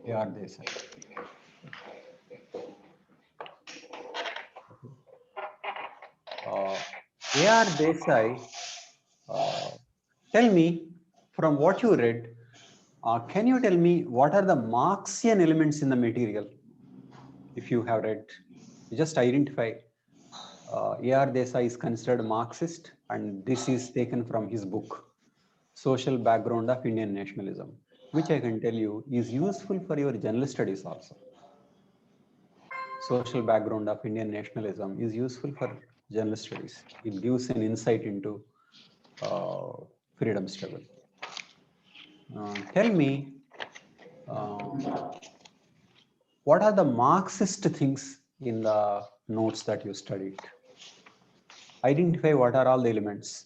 A.R. Desai. A.R. Desai, tell me, from what you read, can you tell me what are the Marxian elements in the material? If you have read, you just identify. A.R. Desai is considered Marxist, and this is taken from his book, Social Background of Indian Nationalism, which I can tell you is useful for your general studies also. Social background of Indian nationalism is useful for general studies. It gives an insight into freedom struggle. Tell me, what are the Marxist things in the notes that you studied? Identify what are all the elements.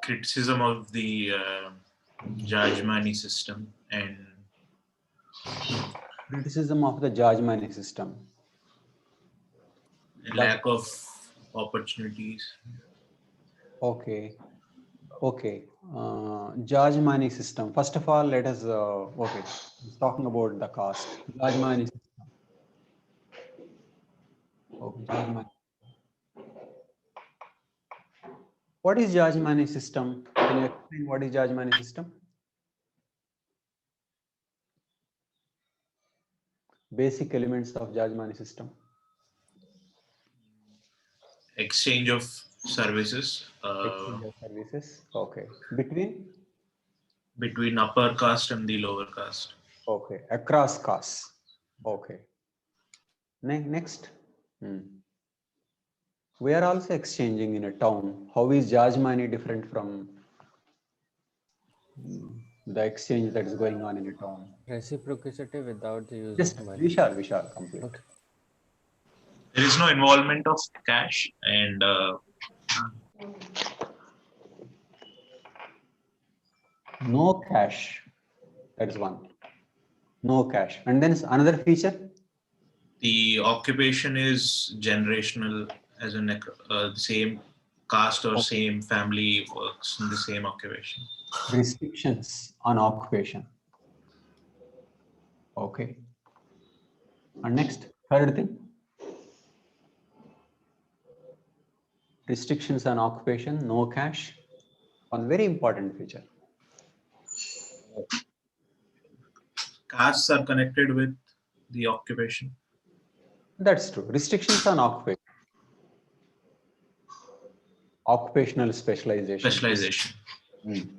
Criticism of the Jajmani system and Criticism of the Jajmani system. lack of opportunities. Okay. Okay. Jajmani system. First of all, let us, okay, talking about the caste. Jajmani system. Okay, Jajmani. What is Jajmani system? Can you explain what is Jajmani system? Basic elements of Jajmani system. Exchange of services. Exchange of services. Okay. Between upper caste and the lower caste. Okay. Across castes. Okay. Next. We are also exchanging in a town. How is Jajmani different from the exchange that is going on in a town? Reciprocity without the use Just of money. Vishal, complete. Okay. There is no involvement of cash and no cash. That is one. No cash. And then another feature. The occupation is generational, as in the same caste or same family works in the same occupation. Restrictions on occupation. Okay. And next, third thing. Restrictions on occupation, no cash. One very important feature. Castes are connected with the occupation. That's true. Restrictions on occupation. Occupational specialization.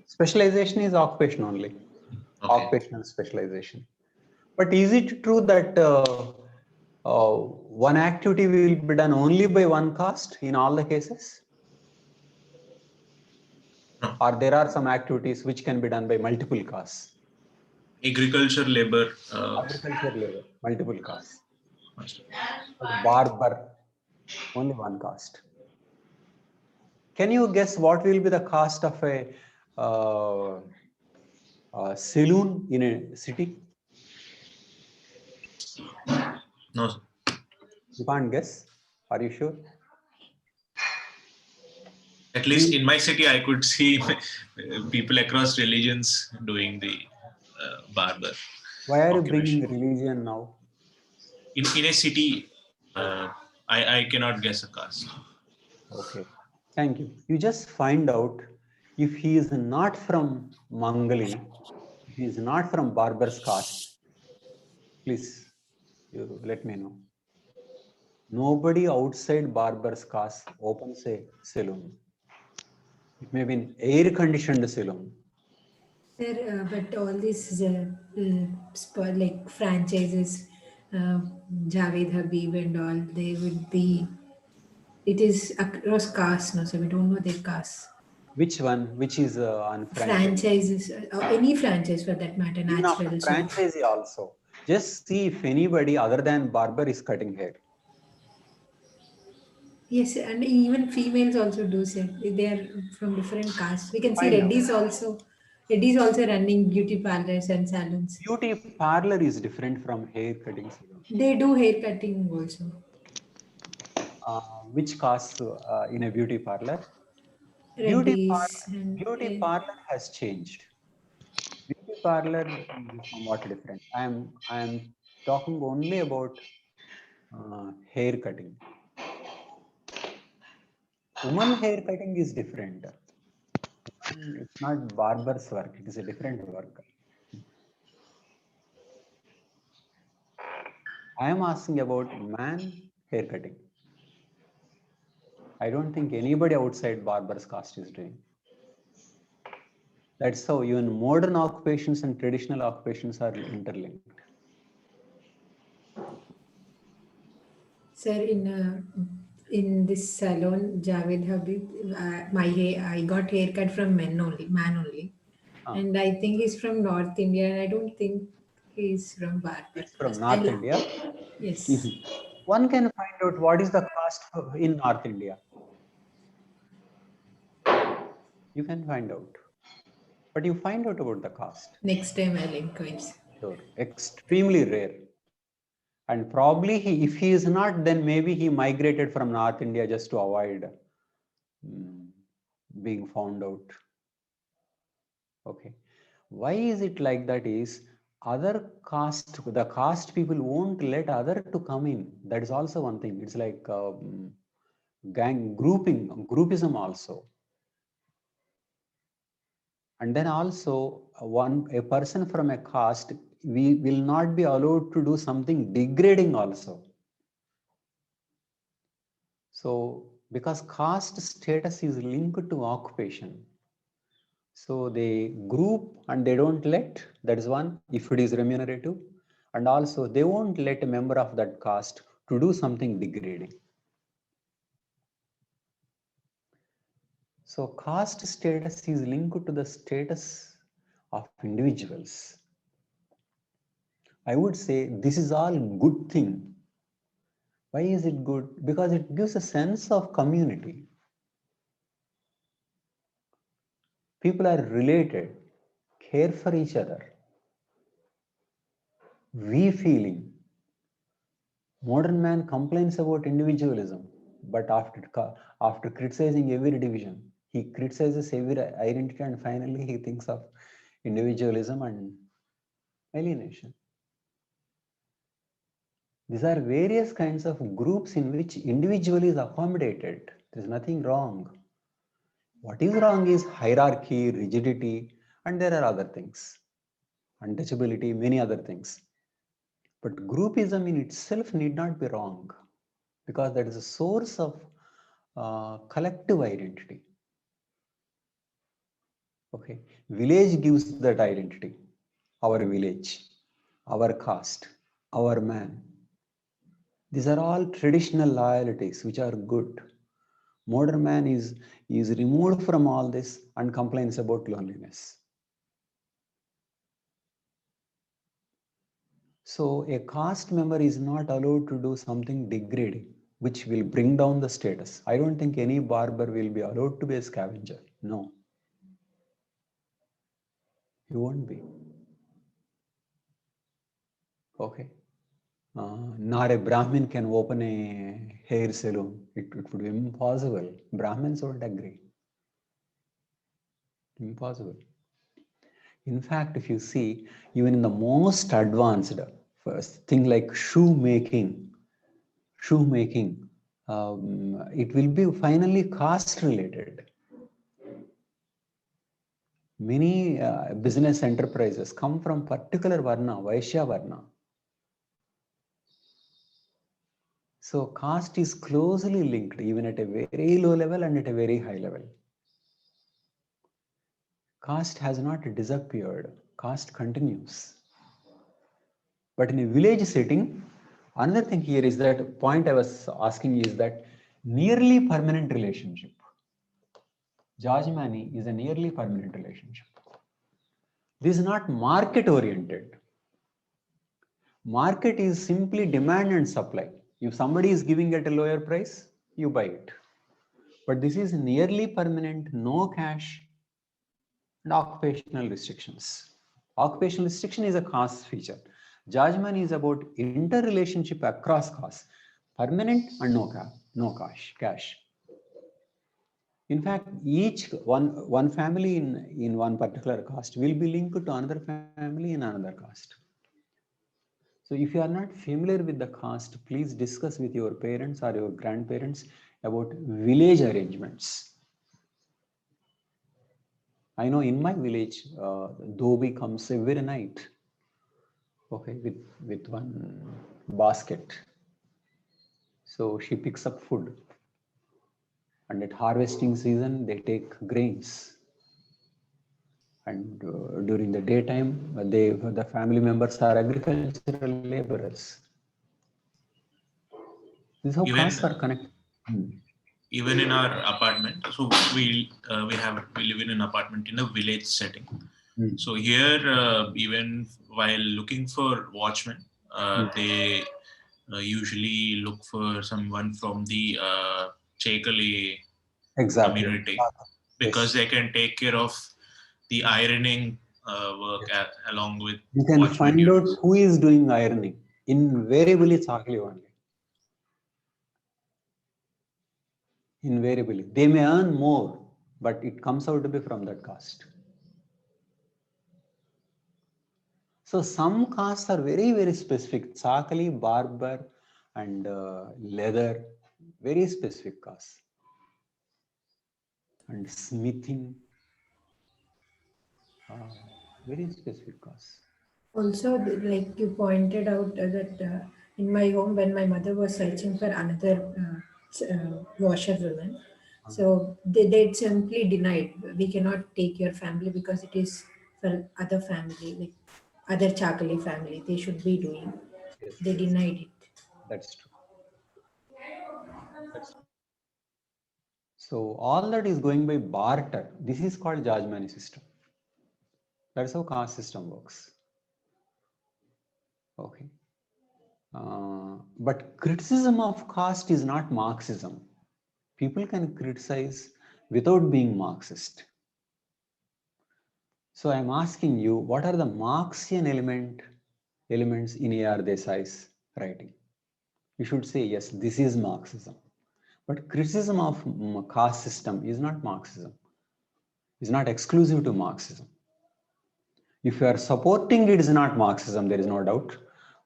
Specialization is occupation only. Okay. Occupational specialization. But is it true that one activity will be done only by one caste in all the cases? No. Or there are some activities which can be done by multiple castes? Agriculture labor. Multiple castes. Barber, only one caste. Can you guess what will be the cost of a saloon in a city? No, sir. You can't guess. Are you sure? At least in my city, I could see people across religions doing the barber. Why are you bringing religion now? In a city, I cannot guess a caste. Okay, thank you. You just find out if he is not from Mangali, if he is not from barber's caste, please you let me know. Nobody outside barber's caste opens a saloon. It may be an air-conditioned saloon. Sir, but all these like franchises, Javed Habib and all, they would be. It is across caste, no? So we don't know their caste. Which one? Which is on franchise? Franchises, any franchise for that matter, natural. Franchise also. Just see if anybody other than barber is cutting hair. Yes, and even females also do so. They are from different castes. We can see Reddy's also. Reddy's also running beauty parlors and salons. Beauty parlor is different from hair cutting salon. They do hair cutting also. Which caste in a beauty parlor? Beauty Reddy's parlor, and beauty parlor has changed. Beauty parlor is somewhat different. I am talking only about hair cutting. Woman hair cutting is different. It's not barber's work. It is a different work. I am asking about man hair cutting. I don't think anybody outside barber's caste is doing. That's how even modern occupations and traditional occupations are interlinked. sir, in this salon, Javed Habib, I got haircut from man only, Ah, and I think he's from North India, and I don't think he's from barber he's from caste. North India. Yes, One can find out what is the caste in North India. You can find out. But you find out about the caste. next time I'll inquire. Sure. Extremely rare. And probably if he is not, then maybe he migrated from North India just to avoid mm, being found out. Okay. Why is it like that is other caste, the caste people won't let other to come in. That is also one thing. It's like gang grouping, groupism also. And then also a person from a caste, we will not be allowed to do something degrading also. So because caste status is linked to occupation, so they group and they don't let, that is one, if it is remunerative, and also they won't let a member of that caste to do something degrading. So caste status is linked to the status of individuals. I would say this is all good thing. Why is it good? Because it gives a sense of community. People are related, care for each other. We feeling. Modern man complains about individualism, but after criticizing every division, he criticizes every identity, and finally he thinks of individualism and alienation. These are various kinds of groups in which individual is accommodated. There is nothing wrong. What is wrong is hierarchy, rigidity, and there are other things, untouchability, many other things. But groupism in itself need not be wrong because that is a source of collective identity. Okay, village gives that identity. Our village, our caste, our man. These are all traditional loyalties which are good. Modern man is removed from all this and complains about loneliness. So a caste member is not allowed to do something degrading, which will bring down the status. I don't think any barber will be allowed to be a scavenger. No, he won't be. Okay. Not a Brahmin can open a hair salon. It would be impossible. Brahmins won't agree. Impossible. In fact, if you see, even in the most advanced first thing like shoemaking, it will be finally caste related. Many business enterprises come from particular varna, Vaishya varna. So caste is closely linked even at a very low level and at a very high level. Caste has not disappeared. Caste continues. But in a village setting, another thing here is that point I was asking is that nearly permanent relationship. Jajmani is a nearly permanent relationship. This is not market oriented. Market is simply demand and supply. If somebody is giving at a lower price, you buy it. But this is nearly permanent, no cash, and occupational restrictions. Occupational restriction is a caste feature. Judgment is about interrelationship across caste, permanent and no cash. In fact, each one family in one particular caste will be linked to another family in another caste. So if you are not familiar with the caste, please discuss with your parents or your grandparents about village arrangements. I know in my village, Dhobi comes every night, okay, with one basket. So she picks up food, and at harvesting season, they take grains. And during the daytime, the family members are agricultural laborers. This is how Even castes are connected. even in our apartment, so we live in an apartment in a village setting. So here, even while looking for watchmen, they usually look for someone from the Chekali Exactly. community, Yes. because they can take care of the ironing work Yes. along with You can watchman find out duties. who is doing ironing. Invariably, Chakli only. Invariably. They may earn more, but it comes out to be from that caste. So some castes are very, very specific. Chakali, barber, and leather, very specific castes. And smithing, very specific castes. Also, like you pointed out that in my home, when my mother was searching for another washerwoman, so they simply denied, we cannot take your family because it is for other family, like other Chakali family, they should be doing. Yes, They yes, denied it. that's true. That's true. So all that is going by barter. This is called Jajmani system. That's how caste system works. Okay. But criticism of caste is not Marxism. People can criticize without being Marxist. So I'm asking you, what are the Marxian elements in A.R. Desai's writing? You should say, yes, this is Marxism. But criticism of caste system is not Marxism. It's not exclusive to Marxism. If you are supporting it is not Marxism, there is no doubt.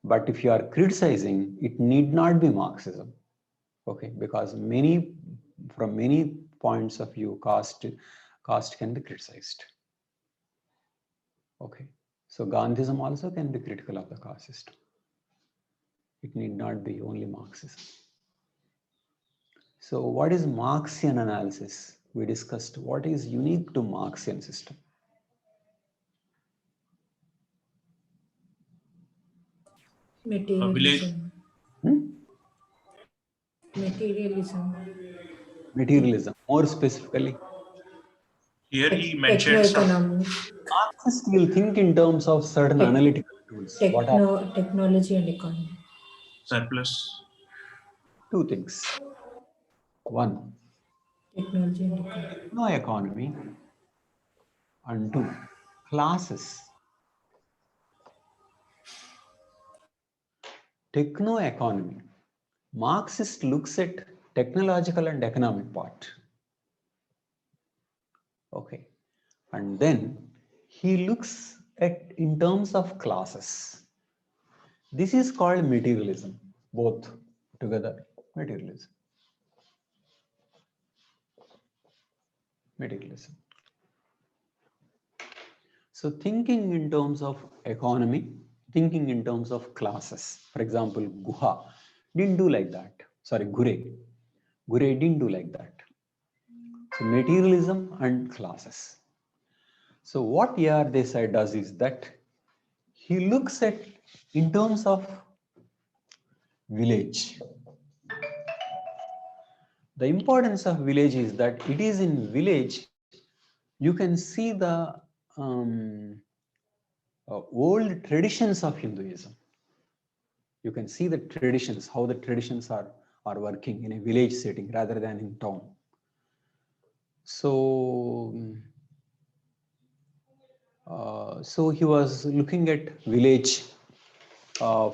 But if you are criticizing, it need not be Marxism. Okay, because from many points of view, caste can be criticized. Okay, so Gandhism also can be critical of the caste system. It need not be only Marxism. So what is Marxian analysis? We discussed what is unique to Marxian system. Village. Materialism. Materialism. Materialism, more specifically. Here he mentioned some Techno-economy. Marxists will think in terms of certain Tech, analytical tools. What are technology and economy. surplus. two things? One, Technology and economy. techno-economy, and two, classes. Techno-economy. Marxist looks at technological and economic part. Okay. And then he looks at in terms of classes. This is called materialism, both together, materialism. Materialism. So thinking in terms of economy, thinking in terms of classes. For example, Guha didn't do like that. Sorry, Gure. Gure didn't do like that. So materialism and classes. So what A.R. Desai does is that he looks at in terms of village. The importance of village is that it is in village you can see the old traditions of Hinduism. You can see the traditions, how the traditions are working in a village setting rather than in town. So, so he was looking at village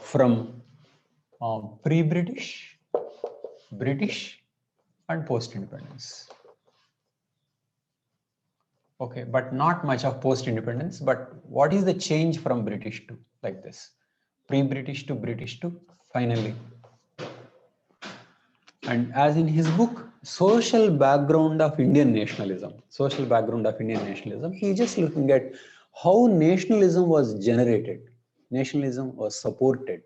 from pre-British, British, and post-independence. Okay, but not much of post-independence. But what is the change from British to like this? Pre-British to British to finally. And as in his book, Social Background of Indian Nationalism, Social Background of Indian Nationalism, he is just looking at how nationalism was generated, nationalism was supported,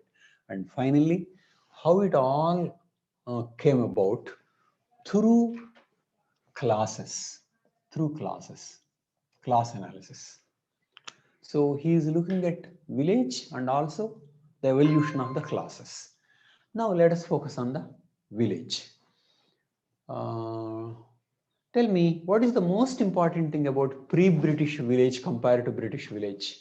and finally, how it all came about through classes, class analysis. So he is looking at village and also the evolution of the classes. Now let us focus on the village. Tell me, what is the most important thing about pre-British village compared to British village?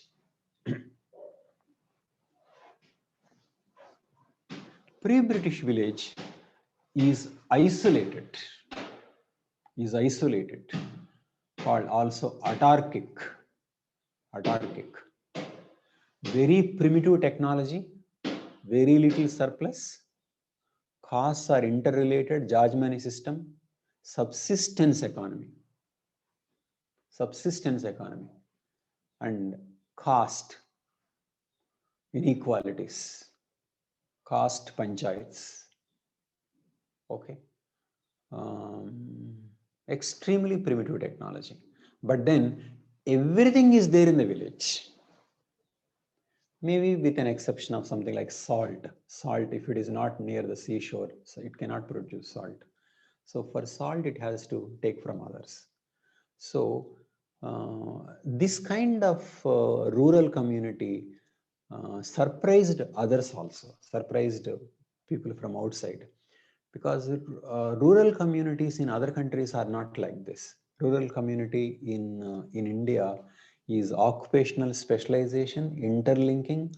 Pre-British village is isolated, called also autarkic, very primitive technology, very little surplus, castes are interrelated, Jajmani system, subsistence economy, and caste inequalities, caste panchayats. Okay. Extremely primitive technology. But then everything is there in the village. Maybe with an exception of something like salt. Salt, if it is not near the seashore, so it cannot produce salt. So for salt, it has to take from others. So this kind of rural community surprised others also, surprised people from outside, because rural communities in other countries are not like this. Rural community in India is occupational specialization, interlinking,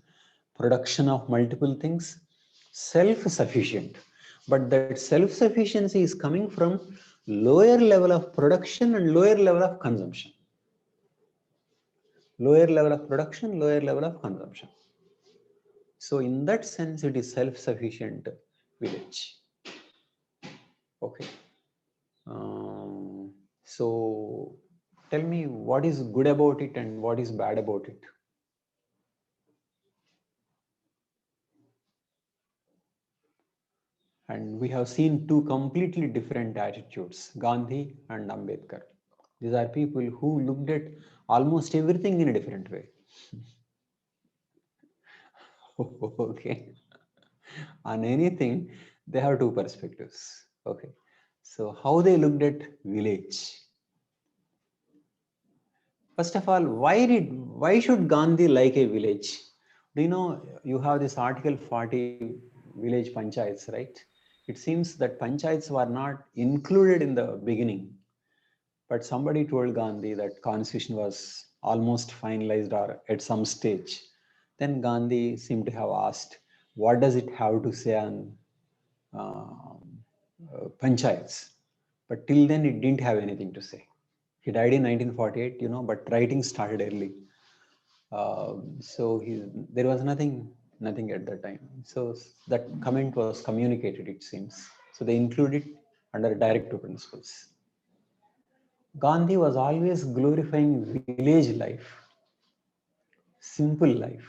production of multiple things, self-sufficient. But that self-sufficiency is coming from lower level of production and lower level of consumption. Lower level of production, lower level of consumption. So in that sense, it is self-sufficient village. Okay. So tell me what is good about it and what is bad about it. And we have seen two completely different attitudes, Gandhi and Ambedkar. These are people who looked at almost everything in a different way. Okay. On anything, they have two perspectives. Okay. So how they looked at village. First of all, why should Gandhi like a village? Do you know you have this Article 40 village panchayats, right? It seems that panchayats were not included in the beginning, but somebody told Gandhi that constitution was almost finalized or at some stage. Then Gandhi seemed to have asked, what does it have to say on panchayats? But till then it didn't have anything to say. He died in 1948, but writing started early. So there was nothing at that time. So that comment was communicated, it seems. So they included under directive principles. Gandhi was always glorifying village life, simple life.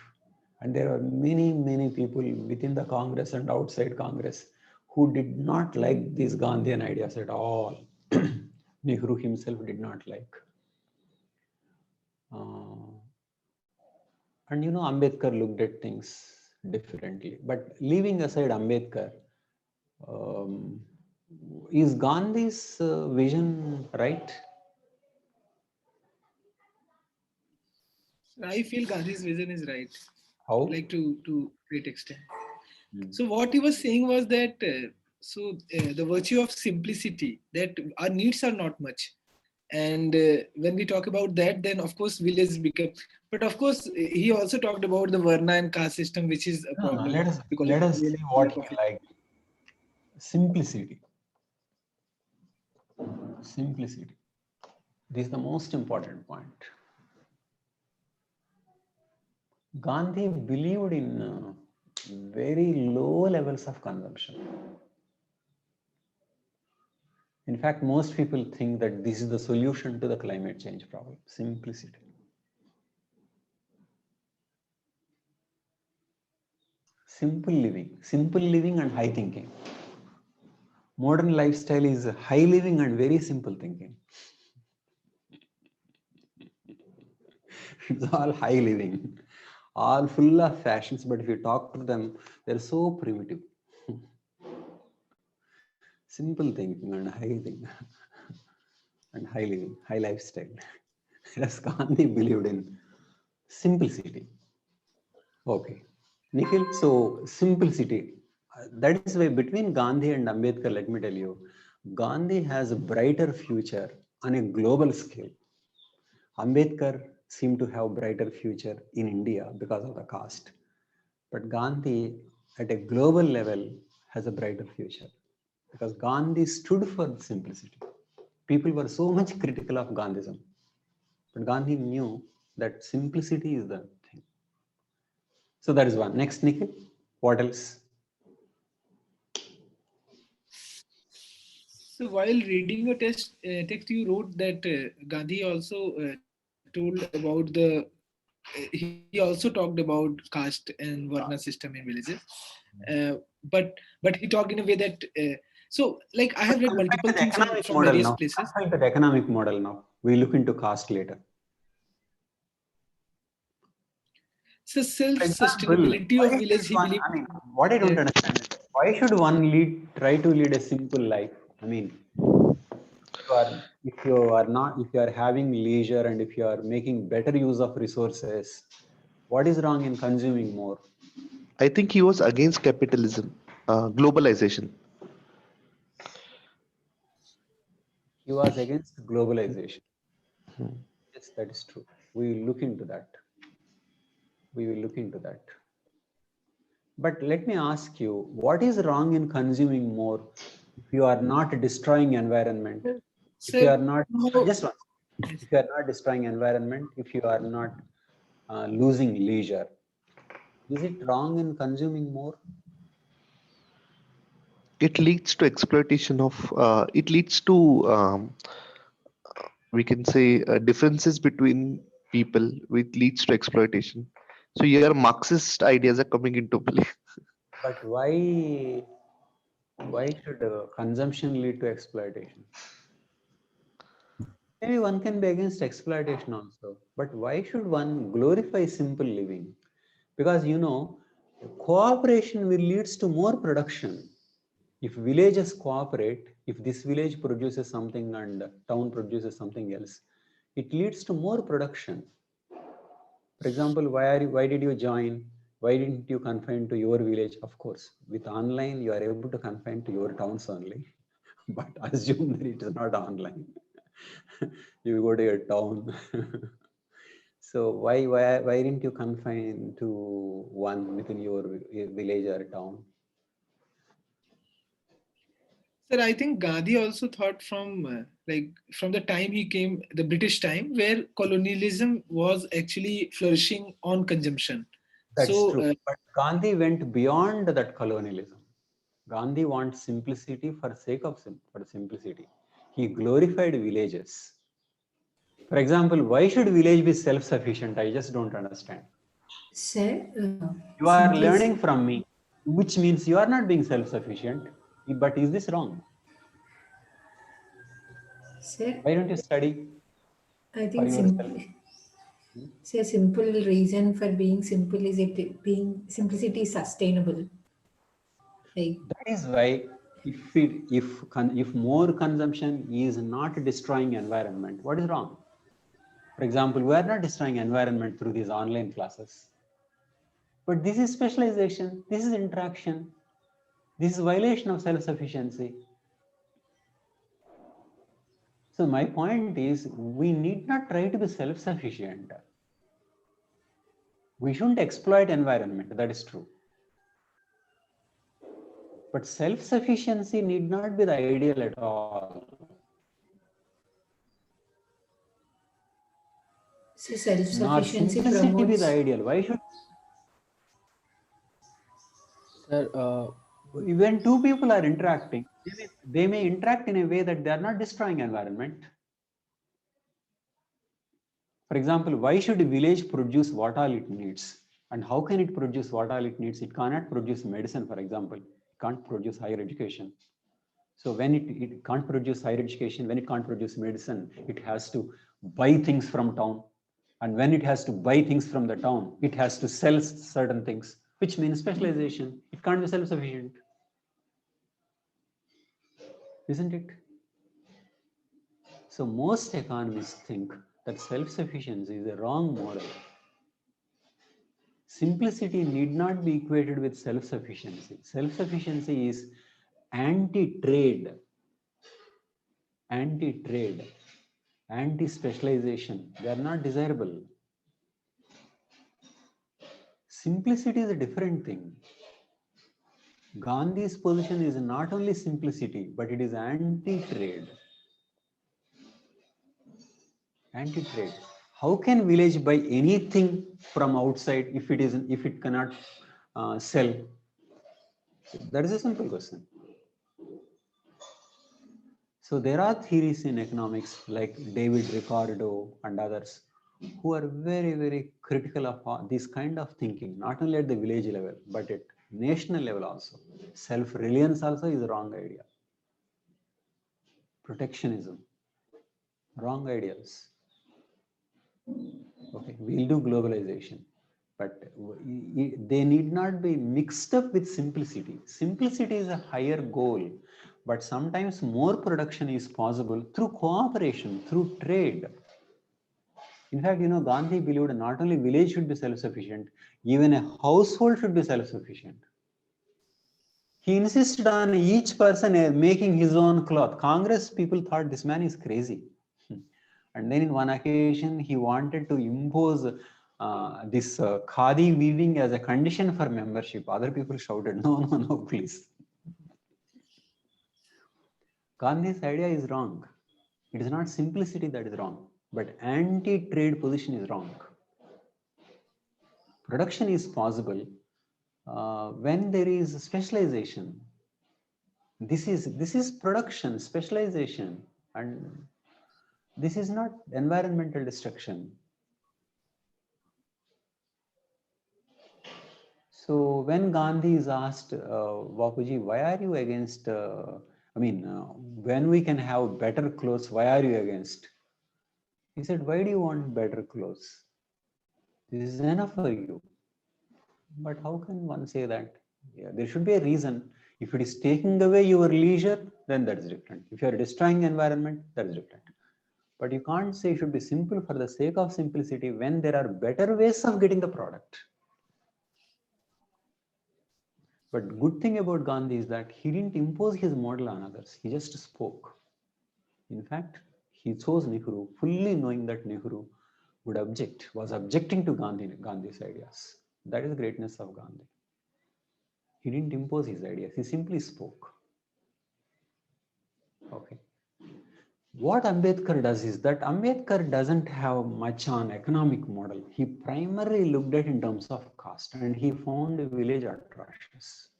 And there are many people within the Congress and outside Congress who did not like these Gandhian ideas at all. Nehru himself did not like. And Ambedkar looked at things differently. But leaving aside Ambedkar, um, is Gandhi's vision right? I feel Gandhi's vision is right. How? Like to great extent. So what he was saying was that the virtue of simplicity, that our needs are not much, and when we talk about that, then of course villages become. But of course, he also talked about the Varna and caste system, which is a problem. Let us see what he liked. Simplicity. Simplicity. This is the most important point. Gandhi believed in very low levels of consumption. In fact, most people think that this is the solution to the climate change problem, simplicity. Simple living and high thinking. Modern lifestyle is high living and very simple thinking. It's all high living, all full of fashions, but if you talk to them, they're so primitive. Simple thinking and high thing and high living, high lifestyle. Whereas Gandhi believed in simplicity. Okay. Nikhil, so simplicity. That is why between Gandhi and Ambedkar, let me tell you, Gandhi has a brighter future on a global scale. Ambedkar seemed to have brighter future in India because of the caste. But Gandhi at a global level has a brighter future because Gandhi stood for simplicity. People were so much critical of Gandhism, but Gandhi knew that simplicity is the thing. So that is one. Next, Nikhil, what else? So while reading your text, you wrote that Gandhi also told about he also talked about caste and Varna system in villages, but he talked in a way that so like I have read multiple things from various places. The economic model now. We look into caste later. So self-sustainability of village, he believed. I mean, what I don't understand is why should one try to lead a simple life? I mean, if you are having leisure and if you are making better use of resources, what is wrong in consuming more? I think he was against capitalism, globalization. He was against globalization. Yes, that is true. We will look into that. But let me ask you, what is wrong in consuming more if you are not destroying environment? If you are not if you are not destroying environment, if you are not losing leisure, is it wrong in consuming more? It leads to exploitation of. It leads to we can say differences between people, which leads to exploitation. So your Marxist ideas are coming into play. But why should consumption lead to exploitation? Maybe one can be against exploitation also, but why should one glorify simple living? Because cooperation will leads to more production. If villages cooperate, if this village produces something and town produces something else, it leads to more production. For example, why did you join? Why didn't you confine to your village? Of course, with online, you are able to confine to your towns only. But assume that it is not online. You go to your town. So why didn't you confine to one within your village or town? Sir, I think Gandhi also thought from from the time he came, the British time, where colonialism was actually flourishing on consumption. That's true. But Gandhi went beyond that colonialism. Gandhi wants simplicity for sake of simplicity. He glorified villages. For example, why should village be self-sufficient? I just don't understand. Sir, You are learning from me, which means you are not being self-sufficient. But is this wrong? Sir, why don't you study I for think yourself? a simple reason for being simple is it being simplicity is sustainable. That is why if more consumption is not destroying environment, what is wrong? For example, we are not destroying environment through these online classes. But this is specialization, this is interaction, this is violation of self-sufficiency. So my point is, we need not try to be self-sufficient. We shouldn't exploit environment, that is true. But self-sufficiency need not be the ideal at all. So self-sufficiency simplicity promotes... be the ideal. Why should... Sir, when two people are interacting, they may interact in a way that they are not destroying environment. For example, why should a village produce what all it needs? And how can it produce what all it needs? It cannot produce medicine, for example. It can't produce higher education. So when it can't produce higher education, when it can't produce medicine, it has to buy things from town. And when it has to buy things from the town, it has to sell certain things, which means specialization. It can't be self-sufficient, isn't it? So most economists think that self-sufficiency is a wrong model. Simplicity need not be equated with self-sufficiency. Self-sufficiency is anti-trade, anti-trade, anti-specialization. They are not desirable. Simplicity is a different thing. Gandhi's position is not only simplicity, but it is anti-trade. Anti-trade. How can village buy anything from outside if it cannot sell? That is a simple question. So there are theories in economics like David Ricardo and others who are very, very critical of this kind of thinking, not only at the village level, but at national level also. Self-reliance also is a wrong idea. Protectionism, wrong ideas. Okay, we'll do globalization, but they need not be mixed up with simplicity. Simplicity is a higher goal, but sometimes more production is possible through cooperation, through trade. In fact, Gandhi believed not only village should be self-sufficient, even a household should be self-sufficient. He insisted on each person making his own cloth. Congress people thought this man is crazy. And then in one occasion, he wanted to impose this khadi weaving as a condition for membership. Other people shouted, no, no, no, please. Gandhi's idea is wrong. It is not simplicity that is wrong, but anti-trade position is wrong. Production is possible when there is specialization. This is production, specialization, and this is not environmental destruction. So when Gandhi is asked, Bapuji, why are you against, when we can have better clothes, why are you against? He said, why do you want better clothes? This is enough for you. But how can one say that? Yeah, there should be a reason. If it is taking away your leisure, then that is different. If you are destroying environment, that is different. But you can't say it should be simple for the sake of simplicity when there are better ways of getting the product. But good thing about Gandhi is that he didn't impose his model on others. He just spoke. In fact, he chose Nehru fully knowing that Nehru was objecting to Gandhi's ideas. That is the greatness of Gandhi. He didn't impose his ideas. He simply spoke. Okay. What Ambedkar does is that Ambedkar doesn't have much on economic model. He primarily looked at in terms of caste, and he found village atrocious.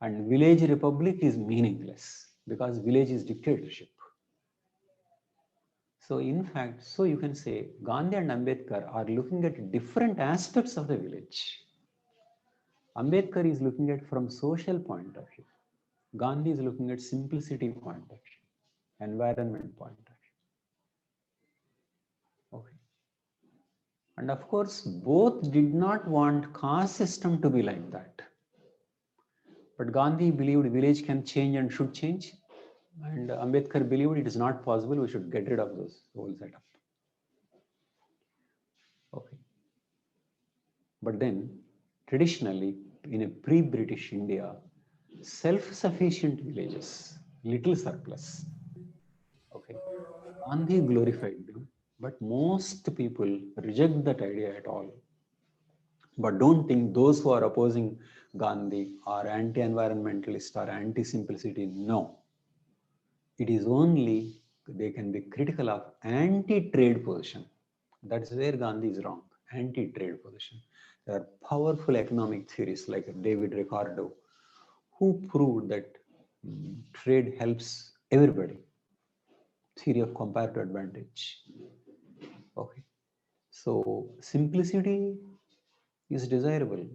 And village republic is meaningless because village is dictatorship. So in fact, so you can say Gandhi and Ambedkar are looking at different aspects of the village. Ambedkar is looking at from social point of view. Gandhi is looking at simplicity point of view, environment point of view. Okay. And of course, both did not want caste system to be like that. But Gandhi believed village can change and should change. And Ambedkar believed it is not possible, we should get rid of those whole setup. Okay. But then, traditionally, in a pre-British India, self-sufficient villages, little surplus. Okay. Gandhi glorified them, but most people reject that idea at all. But don't think those who are opposing Gandhi are anti-environmentalist or anti-simplicity. No. It is only they can be critical of anti-trade position. That's where Gandhi is wrong. Anti-trade position. There are powerful economic theories like David Ricardo who proved that trade helps everybody? Theory of comparative advantage. Okay. So simplicity is desirable,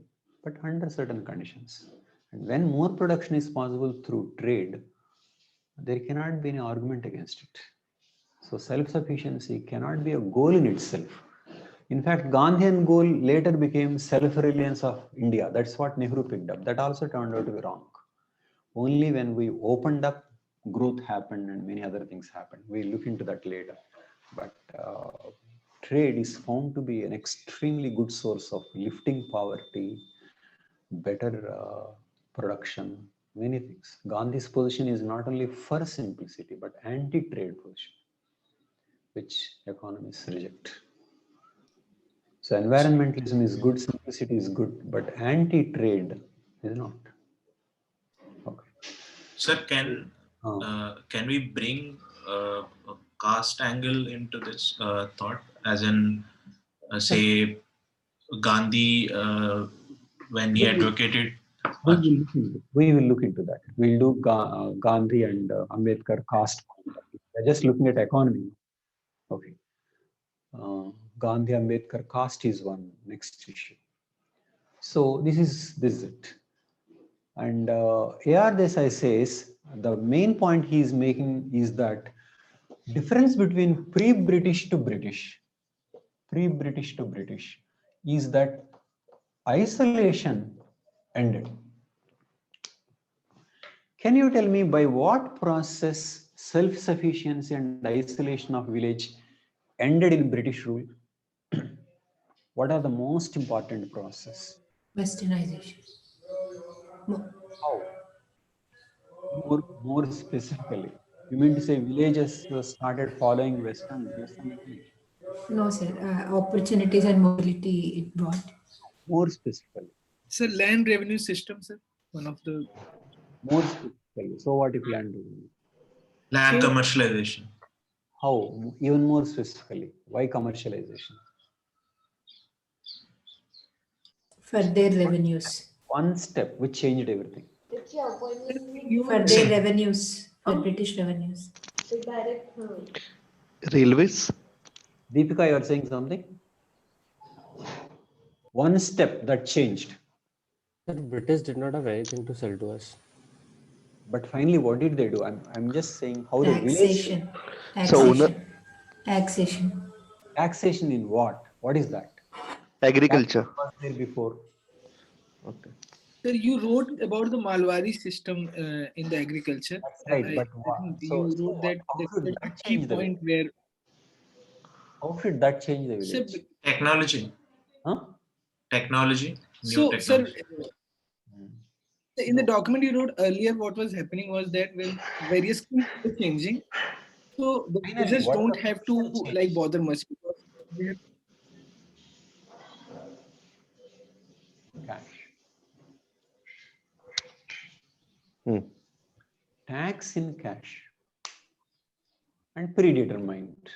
but under certain conditions. And when more production is possible through trade, there cannot be any argument against it. So self-sufficiency cannot be a goal in itself. In fact, Gandhian goal later became self-reliance of India. That's what Nehru picked up. That also turned out to be wrong. Only when we opened up, growth happened and many other things happened. We'll look into that later. But trade is found to be an extremely good source of lifting poverty, better production, many things. Gandhi's position is not only for simplicity, but anti-trade position, which economists reject. So environmentalism is good, simplicity is good, but anti-trade is not. Okay. Sir, can we bring a caste angle into this thought, as in say Gandhi when he advocated? We will look into that. We'll do Gandhi and Ambedkar caste. We're just looking at economy. Okay. Gandhi Ambedkar caste is one next issue. So this is it. And A.R. Desai says the main point he is making is that difference between pre-British to British is that isolation ended. Can you tell me by what process self-sufficiency and isolation of village ended in British rule? What are the most important process? Westernization. How? More specifically, you mean to say villages started following Western information? No, sir. Opportunities and mobility it brought. More specifically. So land revenue system, sir. One of the more specifically. So what if land revenue? Land commercialization. How? Even more specifically, why commercialization? For their revenues. One step which changed everything. For their revenues, for British revenues. Railways. Deepika, you are saying something? One step that changed. The British did not have anything to sell to us. But finally, what did they do? I'm just saying how Taxation. the village. So Taxation. Taxation in what? What is that? agriculture. That was there before. Okay. Sir, you wrote about the Malwari system in the agriculture. That's right. But I think you wrote that there's a key point where. How should that change the village? Sir, technology. Huh? Technology. So, technology. Sir, in the document you wrote earlier, what was happening was that when various things were changing, so the users don't have to like bother much because they have cash. Tax in cash and predetermined.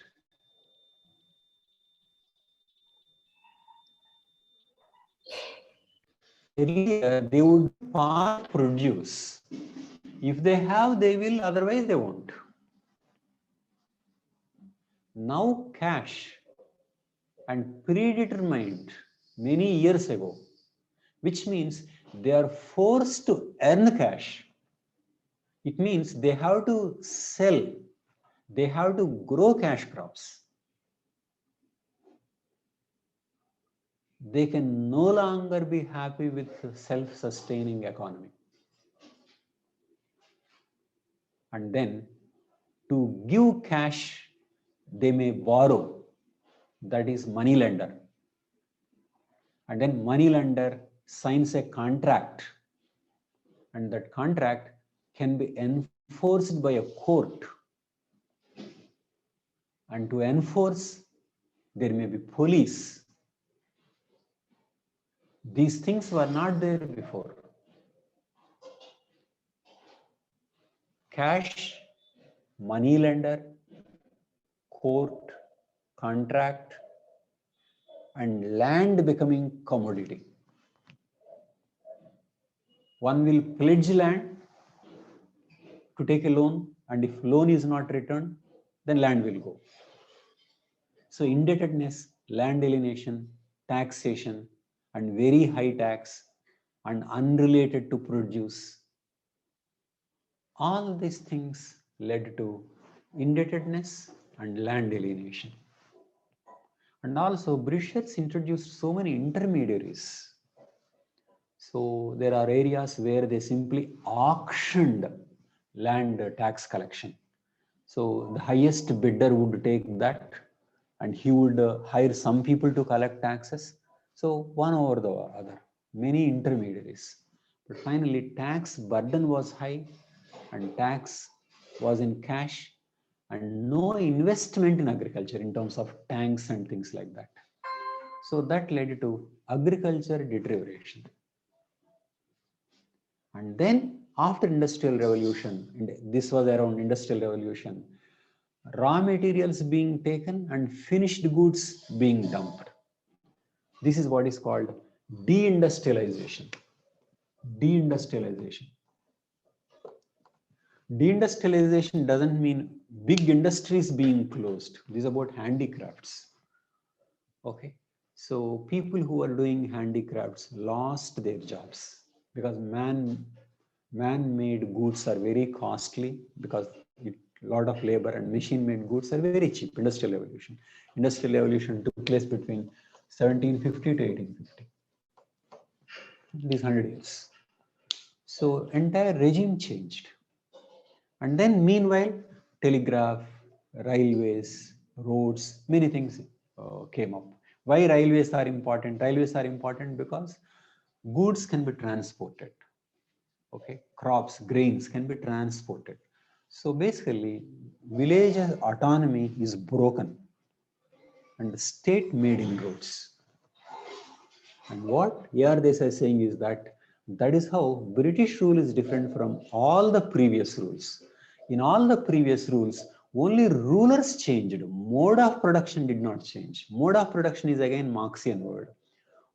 Earlier, they would part produce. If they have, they will, otherwise they won't. Now cash and predetermined many years ago, which means they are forced to earn cash. It means they have to sell, they have to grow cash crops. They can no longer be happy with self-sustaining economy. And then to give cash, they may borrow, that is money lender. And then money lender signs a contract, and that contract can be enforced by a court. And to enforce, there may be police. These things were not there before. Cash, money lender, court, contract, and land becoming commodity. One will pledge land to take a loan, and if loan is not returned, then land will go. So indebtedness, land alienation, taxation, and very high tax and unrelated to produce, all these things led to indebtedness and land alienation. And also Britishers introduced so many intermediaries. So there are areas where they simply auctioned land tax collection. So the highest bidder would take that, and he would hire some people to collect taxes. So one over the other, many intermediaries. But finally, tax burden was high, and tax was in cash, and no investment in agriculture in terms of tanks and things like that. So that led to agriculture deterioration. And then after industrial revolution, this was around industrial revolution, raw materials being taken and finished goods being dumped. This is what is called de-industrialization. De-industrialization. De-industrialization doesn't mean big industries being closed. This is about handicrafts. Okay. So people who are doing handicrafts lost their jobs because man-made goods are very costly, because a lot of labor, and machine-made goods are very cheap. Industrial revolution. Industrial revolution took place between 1750 to 1850. These 100 years. So entire regime changed. And then meanwhile, telegraph, railways, roads, many things came up. Why railways are important? Railways are important because goods can be transported. Okay, crops, grains can be transported. So basically, village autonomy is broken, and the state made inroads. And what Desai is saying is that is how British rule is different from all the previous rules. In all the previous rules, only rulers changed. Mode of production did not change. Mode of production is again Marxian word.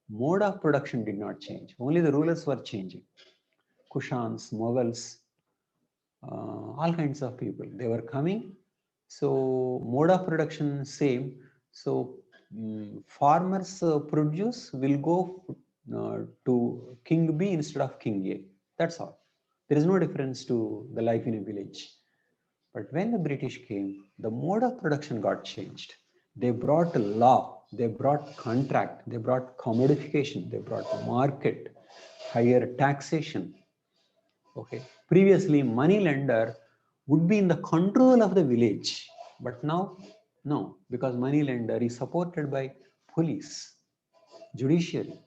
Mode of production did not change. Only the rulers were changing. Kushans, Mughals, all kinds of people, they were coming. So mode of production same. So farmers produce will go to King B instead of King A. That's all. There is no difference to the life in a village. But when the British came, the mode of production got changed. They brought law, they brought contract, they brought commodification, they brought market, higher taxation. Okay. Previously, money lender would be in the control of the village, but now, no, because money lender is supported by police, judiciary.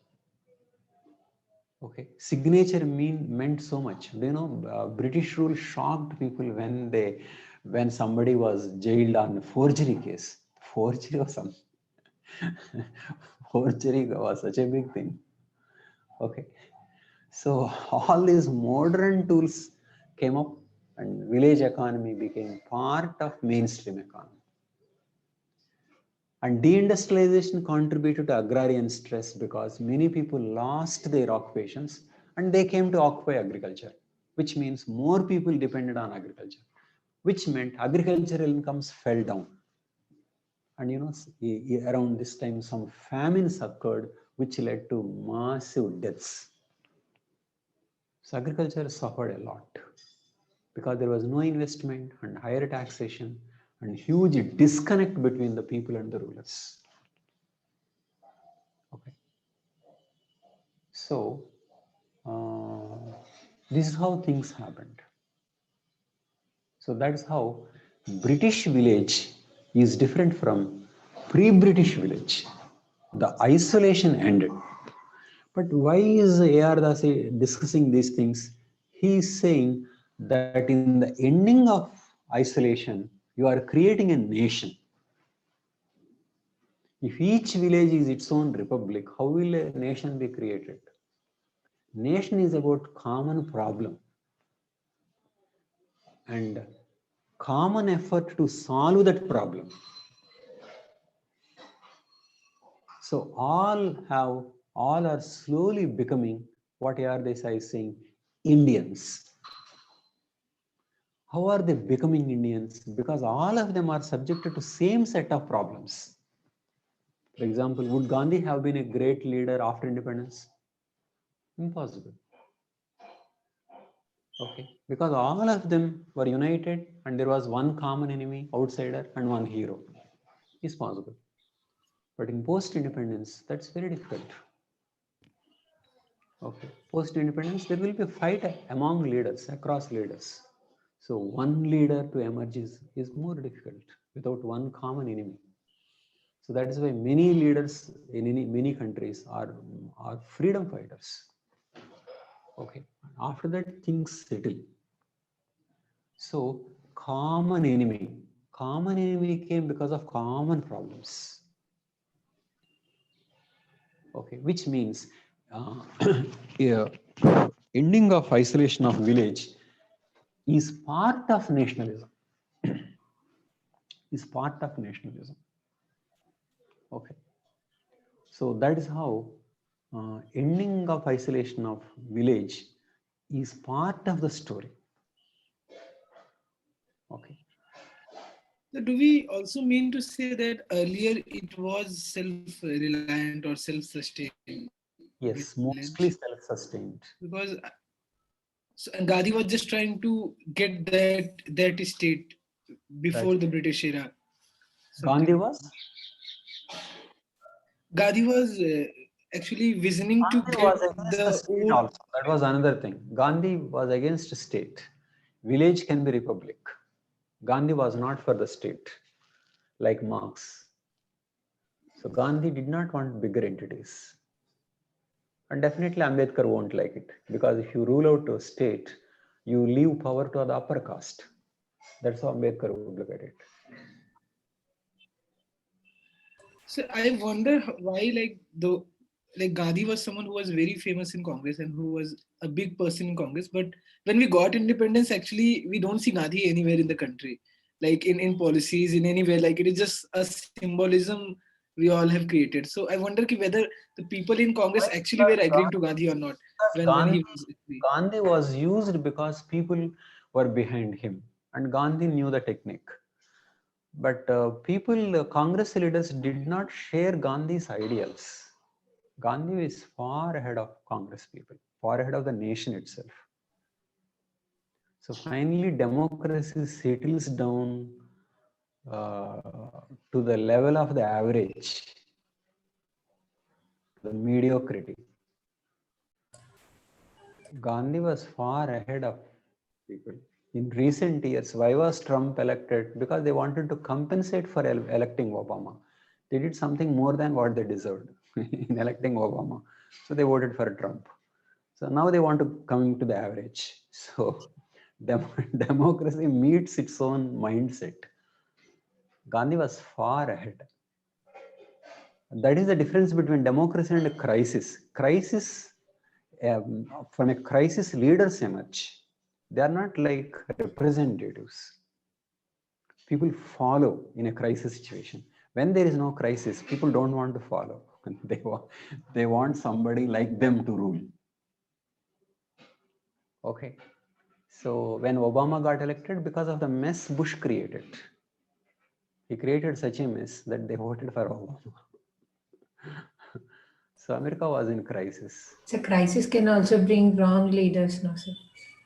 Okay, signature meant so much. Do you know, British rule shocked people when somebody was jailed on a forgery case. Forgery was some forgery was such a big thing. Okay, so all these modern tools came up, and village economy became part of mainstream economy. And deindustrialization contributed to agrarian stress because many people lost their occupations and they came to occupy agriculture, which means more people depended on agriculture, which meant agricultural incomes fell down. And you know, around this time, some famines occurred, which led to massive deaths. So agriculture suffered a lot because there was no investment and higher taxation and huge disconnect between the people and the rulers. Okay. So this is how things happened. So that's how British village is different from pre-British village. The isolation ended. But why is A.R. Dasi discussing these things? He is saying that in the ending of isolation, you are creating a nation. If each village is its own republic, how will a nation be created? Nation is about common problem and common effort to solve that problem. So all are slowly becoming what A.R. Desai is saying, Indians. How are they becoming Indians? Because all of them are subjected to same set of problems. For example, would Gandhi have been a great leader after independence? Impossible. Okay, because all of them were united and there was one common enemy, outsider, and one hero. Is possible. But in post-independence, that's very difficult. Okay, post-independence, there will be a fight among leaders, across leaders. So one leader to emerge is more difficult without one common enemy. So that is why many leaders in many countries are freedom fighters. Okay, after that things settle. So common enemy came because of common problems. Okay, which means yeah, ending of isolation of village is part of nationalism. Is part of nationalism. Okay, so that is how ending of isolation of village is part of the story. Okay. So do we also mean to say that earlier it was self-reliant or self-sustained? Yes, village? mostly self-sustained. Because and Gandhi was just trying to get that state before Right. the British era. Gandhi was? Gandhi was actually visioning to Gandhi was get against the the state old. also. That was another thing. Gandhi was against state. Village can be republic. Gandhi was not for the state, like Marx. So Gandhi did not want bigger entities. And definitely Ambedkar won't like it, because if you rule out a state, you leave power to the upper caste. That's how Ambedkar would look at it. So I wonder why, like Gandhi was someone who was very famous in Congress and who was a big person in Congress. But when we got independence, actually, we don't see Gandhi anywhere in the country, like in policies, in anywhere. Like it is just a symbolism we all have created. So I wonder whether the people in Congress actually were agreeing to Gandhi or not when he was free. Gandhi was used because people were behind him, and Gandhi knew the technique. But Congress leaders did not share Gandhi's ideals. Gandhi is far ahead of Congress people, far ahead of the nation itself. So finally, democracy settles down to the level of the average, the mediocrity. Gandhi was far ahead of people. In recent years, why was Trump elected? Because they wanted to compensate for electing Obama. They did something more than what they deserved in electing Obama. So they voted for Trump. So now they want to come to the average. So democracy meets its own mindset. Gandhi was far ahead. That is the difference between democracy and a crisis. From a crisis, leaders emerge. They are not like representatives. People follow in a crisis situation. When there is no crisis, people don't want to follow. They want somebody like them to rule. Okay. So when Obama got elected, because of the mess Bush created, he created such a mess that they voted for Obama. So America was in crisis. So crisis can also bring wrong leaders, no sir?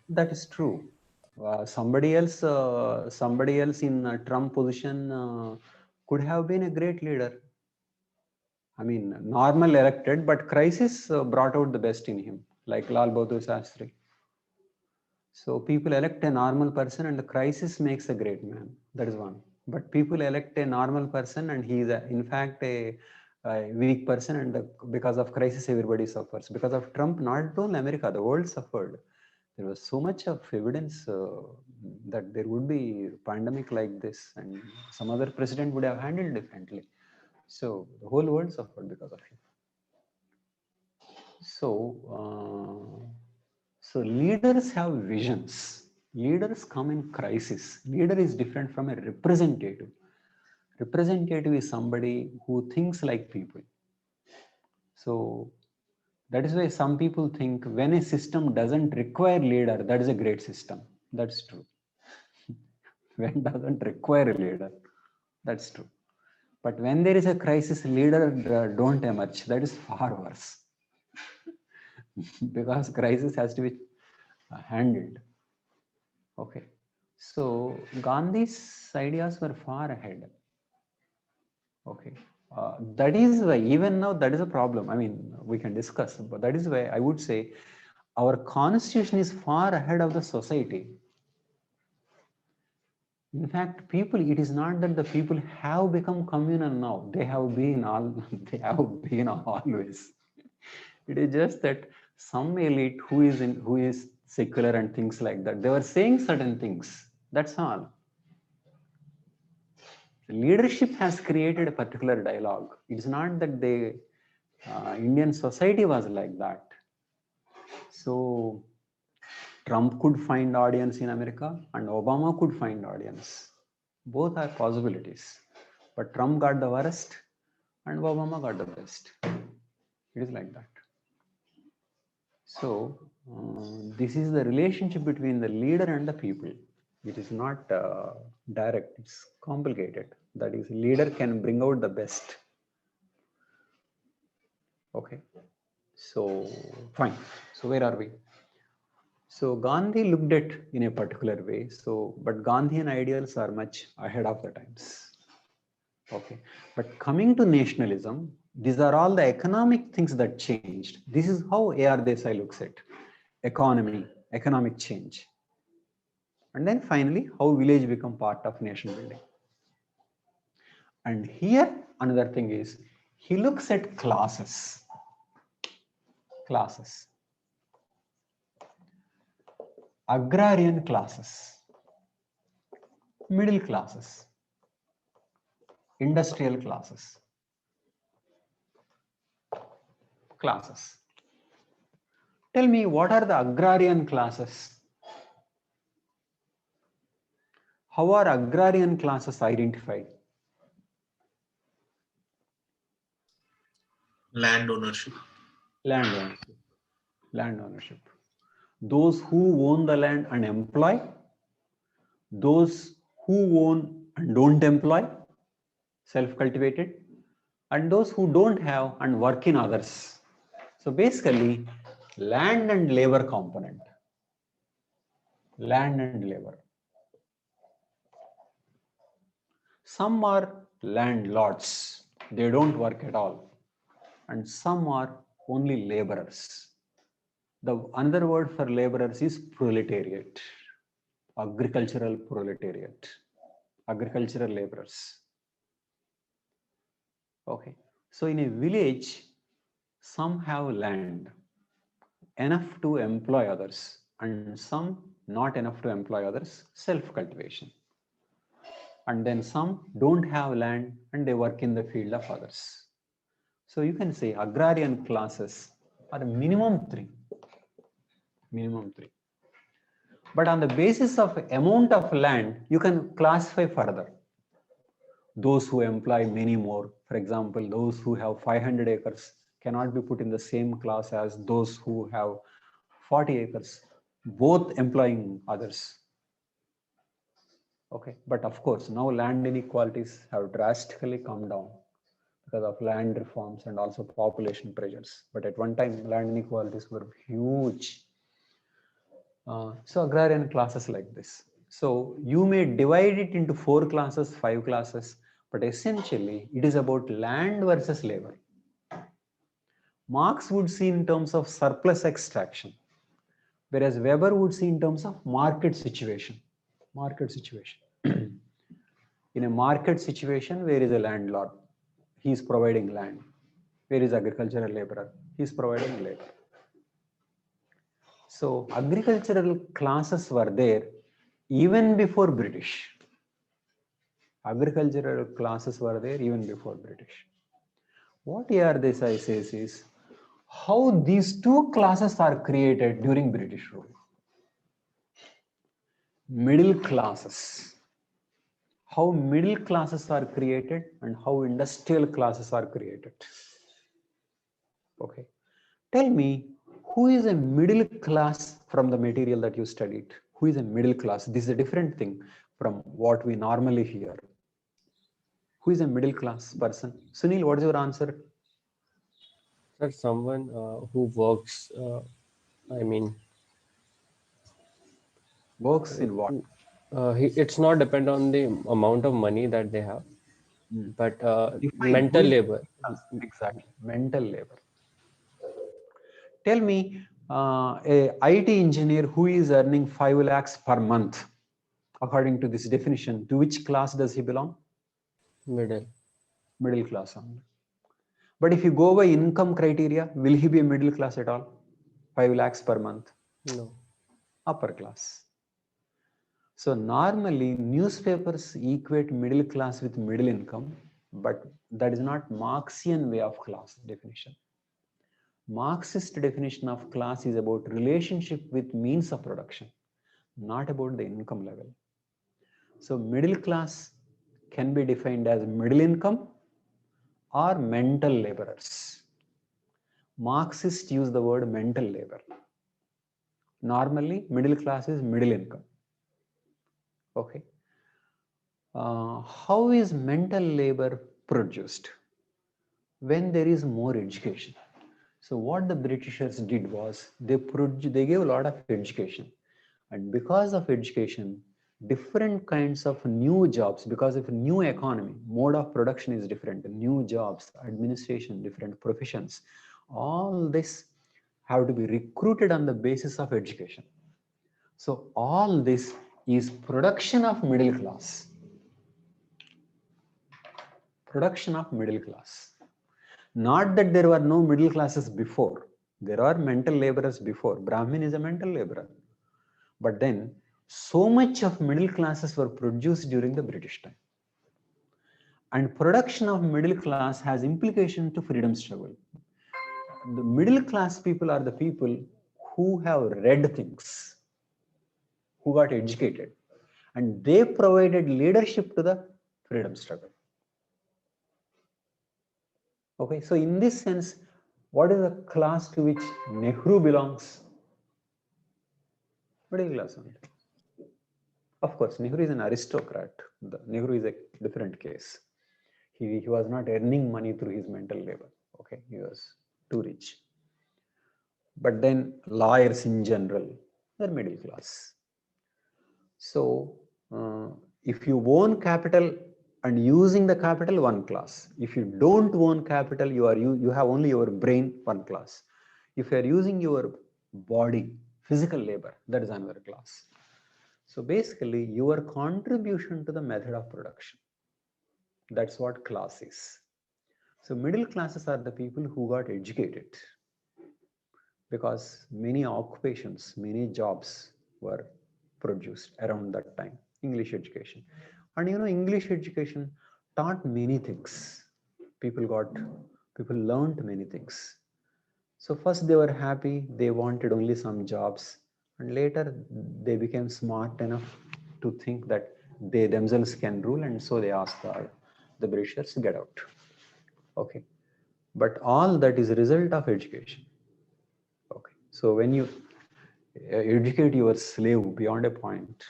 That is true. Somebody else in Trump position could have been a great leader. I mean, normal elected, but crisis brought out the best in him, like Lal Bahadur Shastri. So people elect a normal person and the crisis makes a great man. That is one. But people elect a normal person and he is in fact a weak person, and because of crisis everybody suffers. Because of Trump, not only America, the world suffered. There was so much of evidence that there would be pandemic like this and some other president would have handled differently. So the whole world suffered because of him. So leaders have visions. Leaders come in crisis. Leader is different from a representative. Representative is somebody who thinks like people. So That is why some people think when a system doesn't require leader, that is a great system. That's true. When it doesn't require a leader, that's true. But when there is a crisis, leader don't emerge. That is far worse. Because crisis has to be handled. Okay. So Gandhi's ideas were far ahead. Okay. That is why even now that is a problem. I mean, we can discuss, but that is why I would say our constitution is far ahead of the society. In fact, people, it is not that the people have become communal now. They have been they have been always. It is just that some elite who is secular and things like that, they were saying certain things. That's all. Leadership has created a particular dialogue. It's not that the Indian society was like that. So Trump could find audience in America and Obama could find audience. Both are possibilities. But Trump got the worst and Obama got the best. It is like that. So this is the relationship between the leader and the people. It is not direct, it's complicated. That is, leader can bring out the best. Okay. So fine. So where are we? So Gandhi looked at in a particular way. So, but Gandhian ideals are much ahead of the times. Okay. But coming to nationalism, these are all the economic things that changed. This is how A.R. Desai looks at economy, economic change. And then finally, how village become part of nation building. And here, another thing is, he looks at classes. Classes. Agrarian classes, middle classes, industrial classes. Tell me, what are the agrarian classes? How are agrarian classes identified? Land ownership. Land ownership. Land ownership. Those who own the land and employ, those who own and don't employ, self-cultivated, and those who don't have and work in others. So basically, land and labor component. Land and labor. Some are landlords, they don't work at all. And some are only laborers. The another word for laborers is proletariat, agricultural proletariat, agricultural laborers. Okay, so in a village, some have land enough to employ others, and some not enough to employ others, self-cultivation. And then some don't have land and they work in the field of others. So you can say agrarian classes are minimum three. But on the basis of amount of land, you can classify further. Those who employ many more, for example, those who have 500 acres cannot be put in the same class as those who have 40 acres, both employing others. Okay, but of course, now land inequalities have drastically come down because of land reforms and also population pressures. But at one time, land inequalities were huge. So agrarian classes like this. So you may divide it into 4 classes, 5 classes, but essentially it is about land versus labor. Marx would see in terms of surplus extraction, whereas Weber would see in terms of market situation. In a market situation, where is a landlord? He is providing land. Where is agricultural laborer? He is providing labor. So agricultural classes were there even before British. Agricultural classes were there even before British. What A.R. Desai says is how these 2 classes are created during British rule. Middle classes. How middle classes are created and how industrial classes are created. Okay. Tell me, who is a middle class from the material that you studied? Who is a middle class? This is a different thing from what we normally hear. Who is a middle class person? Sunil, what is your answer? Sir, someone who works, I mean, Works in what? it's not depend on the amount of money that they have, but Define who mental is labor. exactly mental labor. Tell me, a IT engineer who is earning 5 lakhs per month, according to this definition, to which class does he belong? Middle. Middle class only. But if you go by income criteria, will he be a middle class at all? 5 lakhs per month. No. Upper class. So normally newspapers equate middle class with middle income, but that is not Marxian way of class definition. Marxist definition of class is about relationship with means of production, not about the income level. So middle class can be defined as middle income or mental laborers. Marxists use the word mental labor. Normally, middle class is middle income. Okay. How is mental labor produced? When there is more education. So what the Britishers did was they gave a lot of education, and because of education, different kinds of new jobs, because of new economy, mode of production is different, new jobs, administration, different professions, all this have to be recruited on the basis of education. So all this is production of middle class. Production of middle class. Not that there were no middle classes before. There are mental laborers before. Brahmin is a mental laborer. But then so much of middle classes were produced during the British time. And production of middle class has implication to freedom struggle. The middle class people are the people who have read things, who got educated, and they provided leadership to the freedom struggle. Okay, so in this sense, what is the class to which Nehru belongs? Middle class only. Of course, Nehru is an aristocrat. Nehru is a different case. He was not earning money through his mental labor. Okay, he was too rich. But then lawyers in general, they're middle class. So if you own capital and using the capital, one class. If you don't own capital, you have only your brain, one class. If you are using your body, physical labor, that is another class. So basically, your contribution to the method of production. That's what class is. So middle classes are the people who got educated, because many occupations, many jobs were produced around that time. English education. And you know, English education taught many things. People learned many things. So first they were happy, they wanted only some jobs, and later they became smart enough to think that they themselves can rule, and so they asked the Britishers to get out. Okay, but all that is a result of education. Okay, so when you educate your slave beyond a point,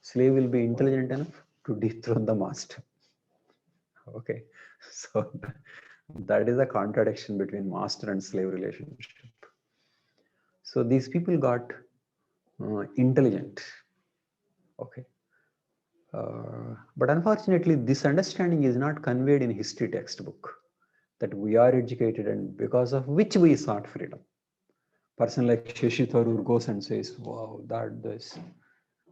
slave will be intelligent enough to dethrone the master. Okay, so that is a contradiction between master and slave relationship. So these people got intelligent. Okay, but unfortunately, this understanding is not conveyed in history textbook, that we are educated and because of which we sought freedom. Person like Shashi Tharoor goes and says, "Wow, this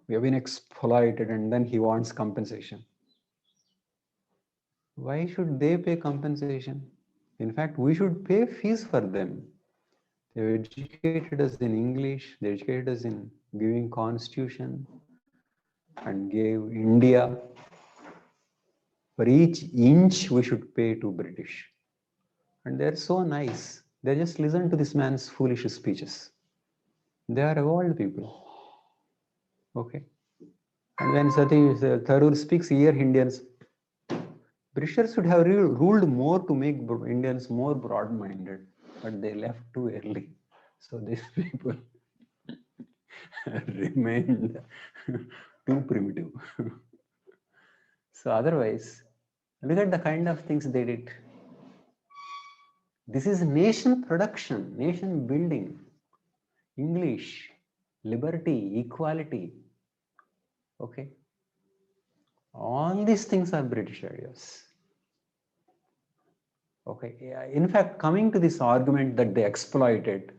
we have been exploited," and then he wants compensation. Why should they pay compensation? In fact, we should pay fees for them. They educated us in English, they educated us in giving constitution and gave India. For each inch we should pay to British. And they're so nice. They just listen to this man's foolish speeches. They are evolved people. Okay. And when Tharoor speaks here, Indians, Britishers should have ruled more to make Indians more broad-minded. but they left too early. So these people remained too primitive. So otherwise, look at the kind of things they did. This is nation production, nation building, English, liberty, equality. Okay. All these things are British ideas. Okay. In fact, coming to this argument that they exploited,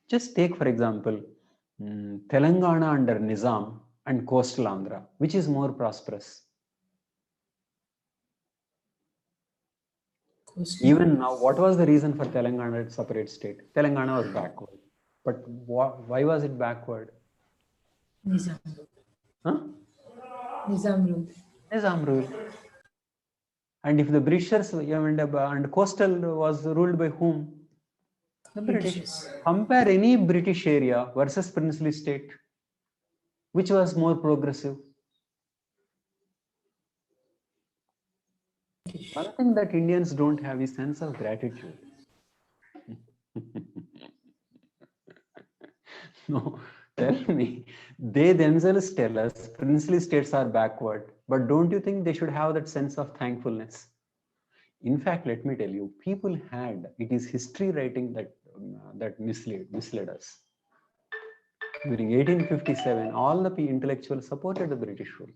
just take, for example, Telangana under Nizam and coastal Andhra, which is more prosperous? Even now, what was the reason for Telangana to separate state? Telangana was backward. But why was it backward? Nizam. Huh? Nizam rule. Nizam rule. And if the Britishers and coastal was ruled by whom? The British. Compare any British area versus princely state. Which was more progressive? One thing that Indians don't have is sense of gratitude. No, tell me. They themselves tell us princely states are backward. But don't you think they should have that sense of thankfulness? In fact, let me tell you, people had, it is history writing that misled us. During 1857, all the intellectuals supported the British rule.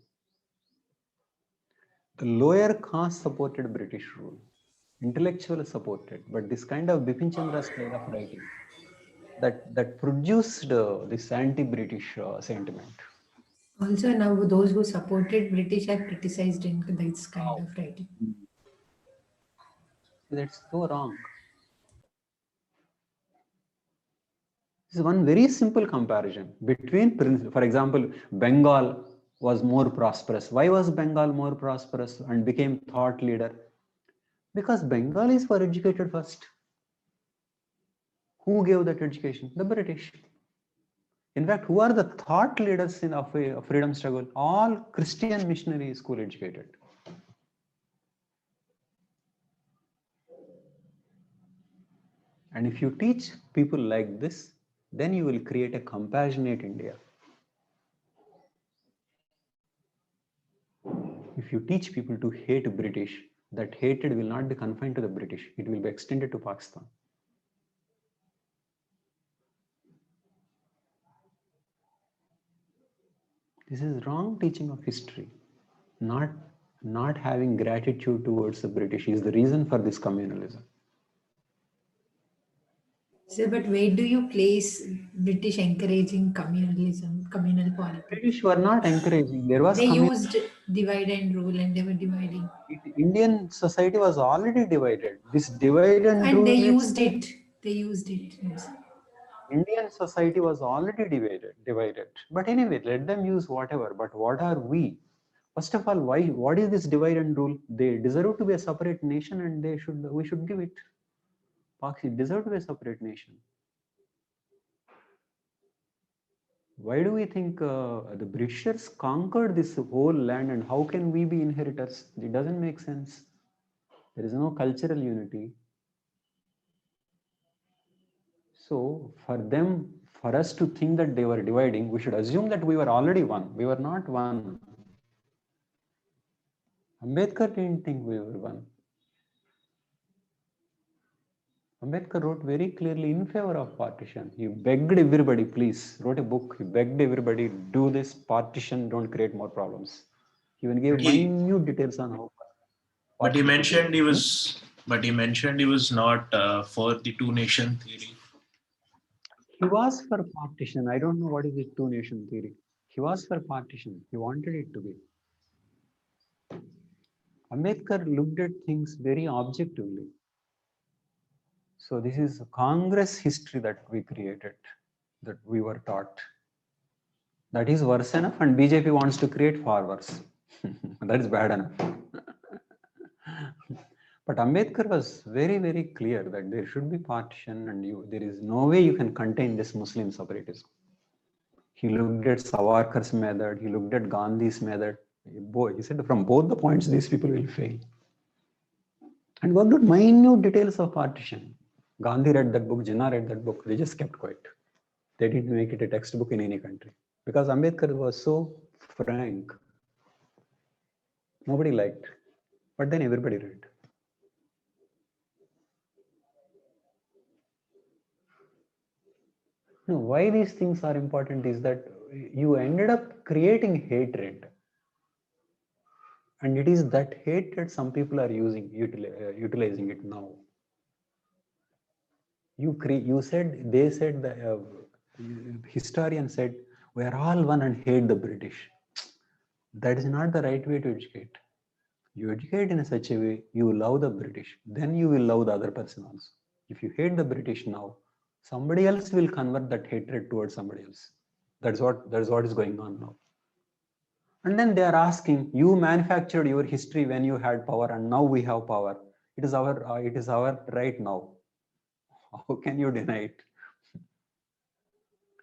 The lower caste supported British rule. Intellectuals supported, but this kind of Bipin Chandra style of writing that produced this anti-British sentiment. Also, now those who supported British are criticized in this kind of writing. That's so wrong. This is one very simple comparison between, for example, Bengal was more prosperous. Why was Bengal more prosperous and became thought leader? Because Bengalis were educated first. Who gave that education? The British. In fact, who are the thought leaders in of freedom struggle? All Christian missionary school educated. And if you teach people like this, then you will create a compassionate India. If you teach people to hate British, that hatred will not be confined to the British. It will be extended to Pakistan. This is wrong teaching of history. Not having gratitude towards the British is the reason for this communalism. So, but where do you place British encouraging communalism, communal politics? British were not encouraging. There was They used divide and rule, and they were dividing. Indian society was already divided. This divide and rule. And they used it. They used it. Yes. Indian society was already divided. But anyway, let them use whatever. But what are we? First of all, what is this divide and rule? They deserve to be a separate nation, and we should give it. Pakistan deserve to be a separate nation. Why do we think the Britishers conquered this whole land, and how can we be inheritors? It doesn't make sense. There is no cultural unity. So for us to think that they were dividing, we should assume that we were already one. We were not one. Ambedkar didn't think we were one. Ambedkar wrote very clearly in favor of partition. He begged everybody, please, wrote a book. He begged everybody, do this partition, don't create more problems. He even gave minute details on how. But he mentioned he was not for the two-nation theory. He was for partition. I don't know what is the two-nation theory. He was for partition. He wanted it to be. Ambedkar looked at things very objectively. So this is Congress history that we created, that we were taught. That is worse enough, and BJP wants to create far worse. That is bad enough. But Ambedkar was very, very clear that there should be partition, and there is no way you can contain this Muslim separatism. He looked at Savarkar's method, he looked at Gandhi's method. He said from both the points, these people will fail. And worked out minute details of partition. Gandhi read that book, Jinnah read that book, they just kept quiet. They didn't make it a textbook in any country. Because Ambedkar was so frank. Nobody liked. But then everybody read. No, why these things are important is that you ended up creating hatred. And it is that hatred some people are utilizing it now. You said, they said, the historian said, we are all one and hate the British. That is not the right way to educate. You educate in such a way, you love the British, then you will love the other person also. If you hate the British now, somebody else will convert that hatred towards somebody else. That's what is going on now. And then they are asking, you manufactured your history when you had power, and now we have power. It is our right now. How can you deny it?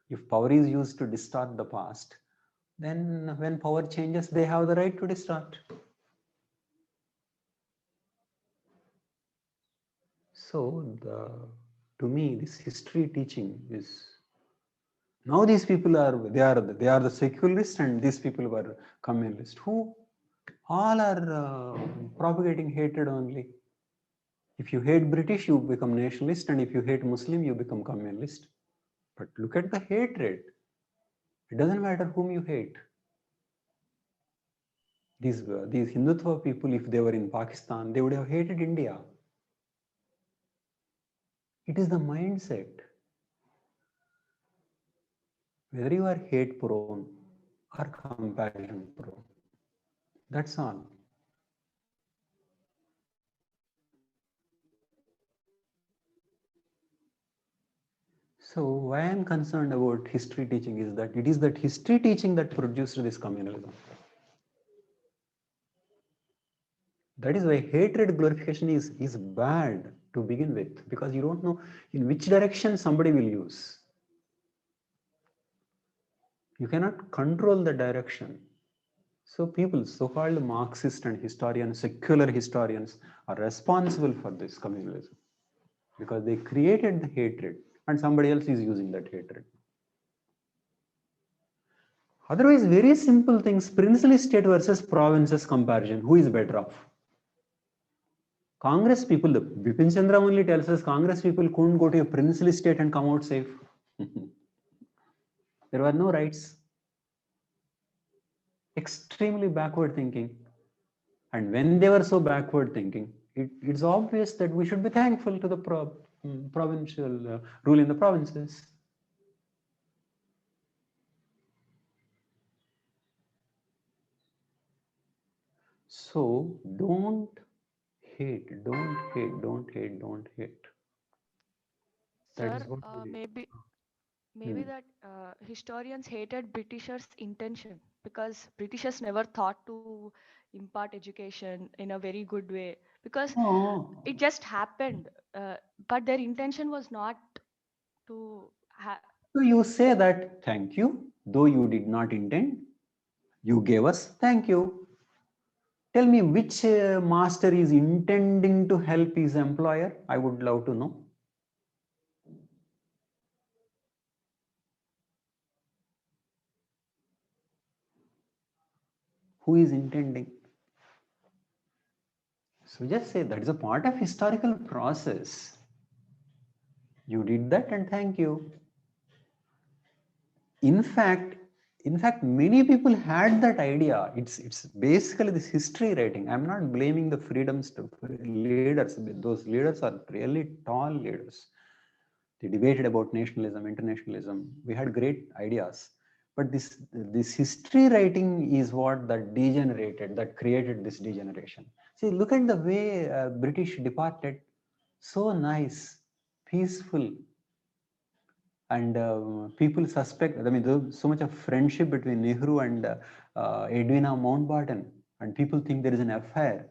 If power is used to distort the past, then when power changes, they have the right to distort. So to me, this history teaching is, now these people are the secularists, and these people were communists who all are propagating hatred only. If you hate British, you become nationalist, and if you hate Muslim, you become communist. But look at the hatred. It doesn't matter whom you hate. These Hindutva people, if they were in Pakistan, they would have hated India. It is the mindset. Whether you are hate prone or compassion prone, that's all. So why I am concerned about history teaching is that it is that history teaching that produced this communalism. That is why hatred glorification is bad to begin with, because you don't know in which direction somebody will use. You cannot control the direction. So people, so-called Marxist and historians, secular historians, are responsible for this communalism because they created the hatred and somebody else is using that hatred. Otherwise, very simple things, princely state versus provinces comparison, who is better off? Congress people, the Bipin Chandra only tells us Congress people couldn't go to a princely state and come out safe. There were no rights. Extremely backward thinking. And when they were so backward thinking, it's obvious that we should be thankful to the provincial rule in the provinces. So don't hate, don't hate, don't hate, don't hate. That Sir, is what we need. maybe that historians hated Britishers' intention because Britishers never thought to impart education in a very good way because Oh, it just happened. But their intention was not to so you say that thank you, though you did not intend. You gave us thank you. Tell me which master is intending to help his employer? I would love to know. Who is intending? So just say that is a part of historical process. You did that and thank you. In fact, many people had that idea. It's basically this history writing. I'm not blaming the freedoms to leaders. Those leaders are really tall leaders. They debated about nationalism, internationalism. We had great ideas. But this history writing is what that created this degeneration. See, look at the way British departed. So nice, peaceful, and people suspect. I mean, there's so much of friendship between Nehru and Edwina Mountbatten, and people think there is an affair.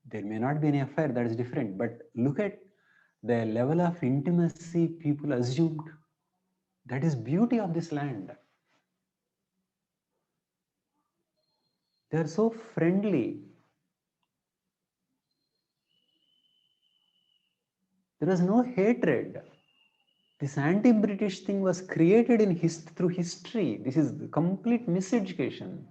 There may not be any affair, that is different. But look at the level of intimacy people assumed. That is beauty of this land. They are so friendly. There was no hatred. This anti-British thing was created in through history. This is complete miseducation.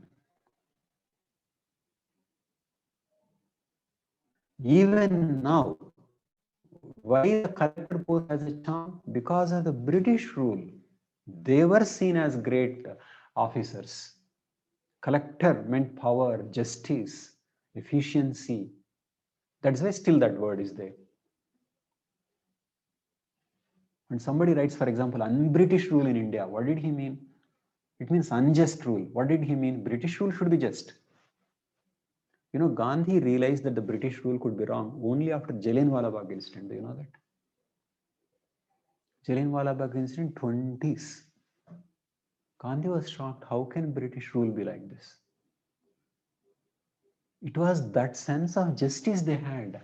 Even now, why the collector post has a charm? Because of the British rule. They were seen as great officers. Collector meant power, justice, efficiency. That's why still that word is there. When somebody writes, for example, un-British rule in India, what did he mean? It means unjust rule. What did he mean? British rule should be just. You know, Gandhi realized that the British rule could be wrong only after Jallianwala Bagh incident. Do you know that? Jallianwala Bagh incident, 20s. Gandhi was shocked. How can British rule be like this? It was that sense of justice they had.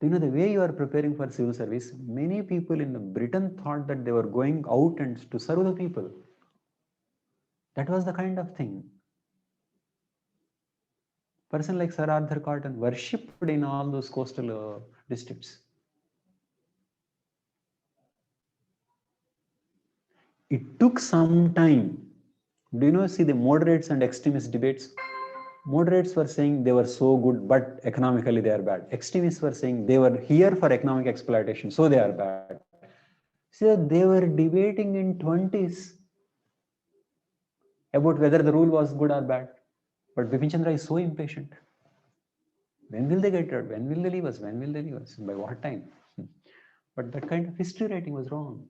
You know, the way you are preparing for civil service, many people in Britain thought that they were going out and to serve the people. That was the kind of thing. Person like Sir Arthur Cotton worshipped in all those coastal districts. It took some time. Do you know, see the moderates and extremist debates? Moderates were saying they were so good, but economically they are bad. Extremists were saying they were here for economic exploitation, so they are bad. So they were debating in 20s about whether the rule was good or bad. But Bipin Chandra is so impatient. When will they get it? When will they leave us? When will they leave us? By what time? But that kind of history writing was wrong.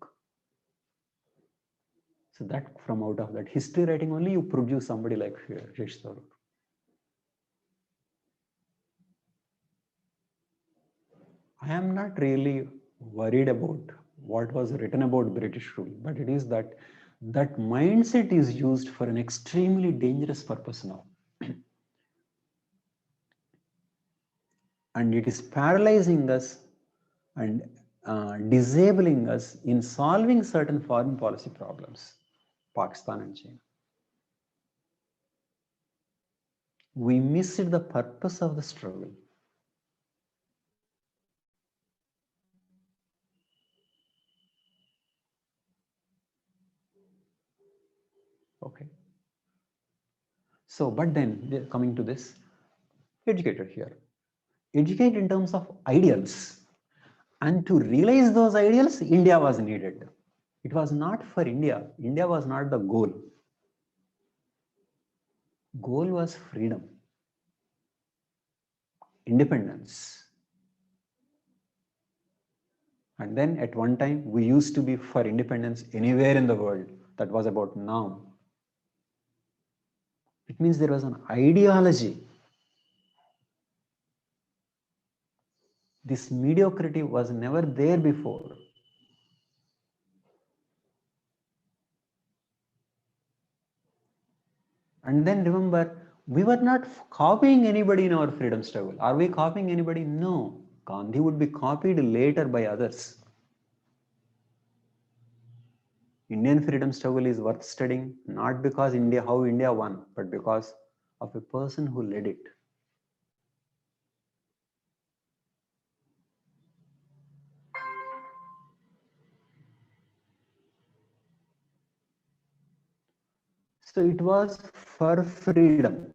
So that from out of that history writing only you produce somebody like Rish Tharoor. I am not really worried about what was written about British rule, but it is that that mindset is used for an extremely dangerous purpose now. And it is paralyzing us and disabling us in solving certain foreign policy problems, Pakistan and China. We missed the purpose of the struggle. Okay. So, but then coming to this, educated here. Educate in terms of ideals. And to realize those ideals, India was needed. It was not for India. India was not the goal. Goal was freedom, independence. And then at one time, we used to be for independence anywhere in the world. That was about now. It means there was an ideology. This mediocrity was never there before. And then remember, we were not copying anybody in our freedom struggle. Are we copying anybody? No. Gandhi would be copied later by others. Indian freedom struggle is worth studying, not because how India won, but because of a person who led it. So it was for freedom.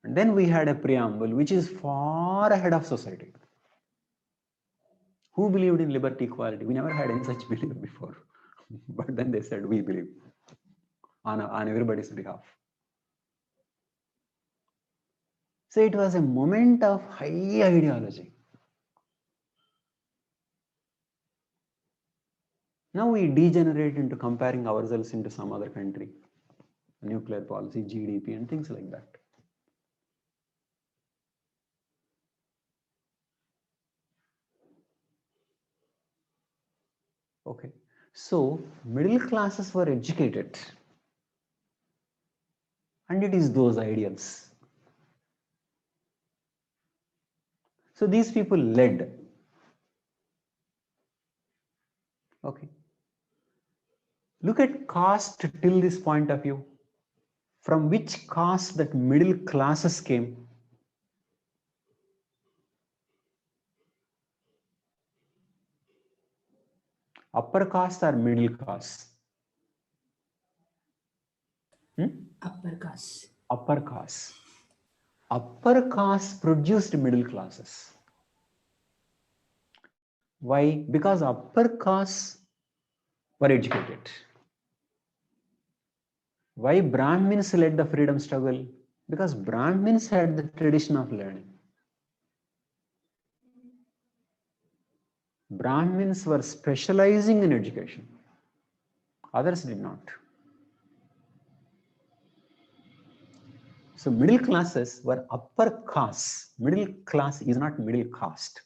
And then we had a preamble which is far ahead of society. Who believed in liberty, equality? We never had any such belief before. But then they said, we believe on everybody's behalf. So it was a moment of high ideology. Now we degenerate into comparing ourselves into some other country, nuclear policy, GDP, and things like that. Okay, so middle classes were educated, and it is those ideals. So these people led. Okay. Look at caste till this point of view. From which caste that middle classes came? Upper caste or middle caste? Upper caste. Upper caste. Upper caste produced middle classes. Why? Because upper castes were educated. Why Brahmins led the freedom struggle? Because Brahmins had the tradition of learning. Brahmins were specializing in education. Others did not. So middle classes were upper castes. Middle class is not middle caste.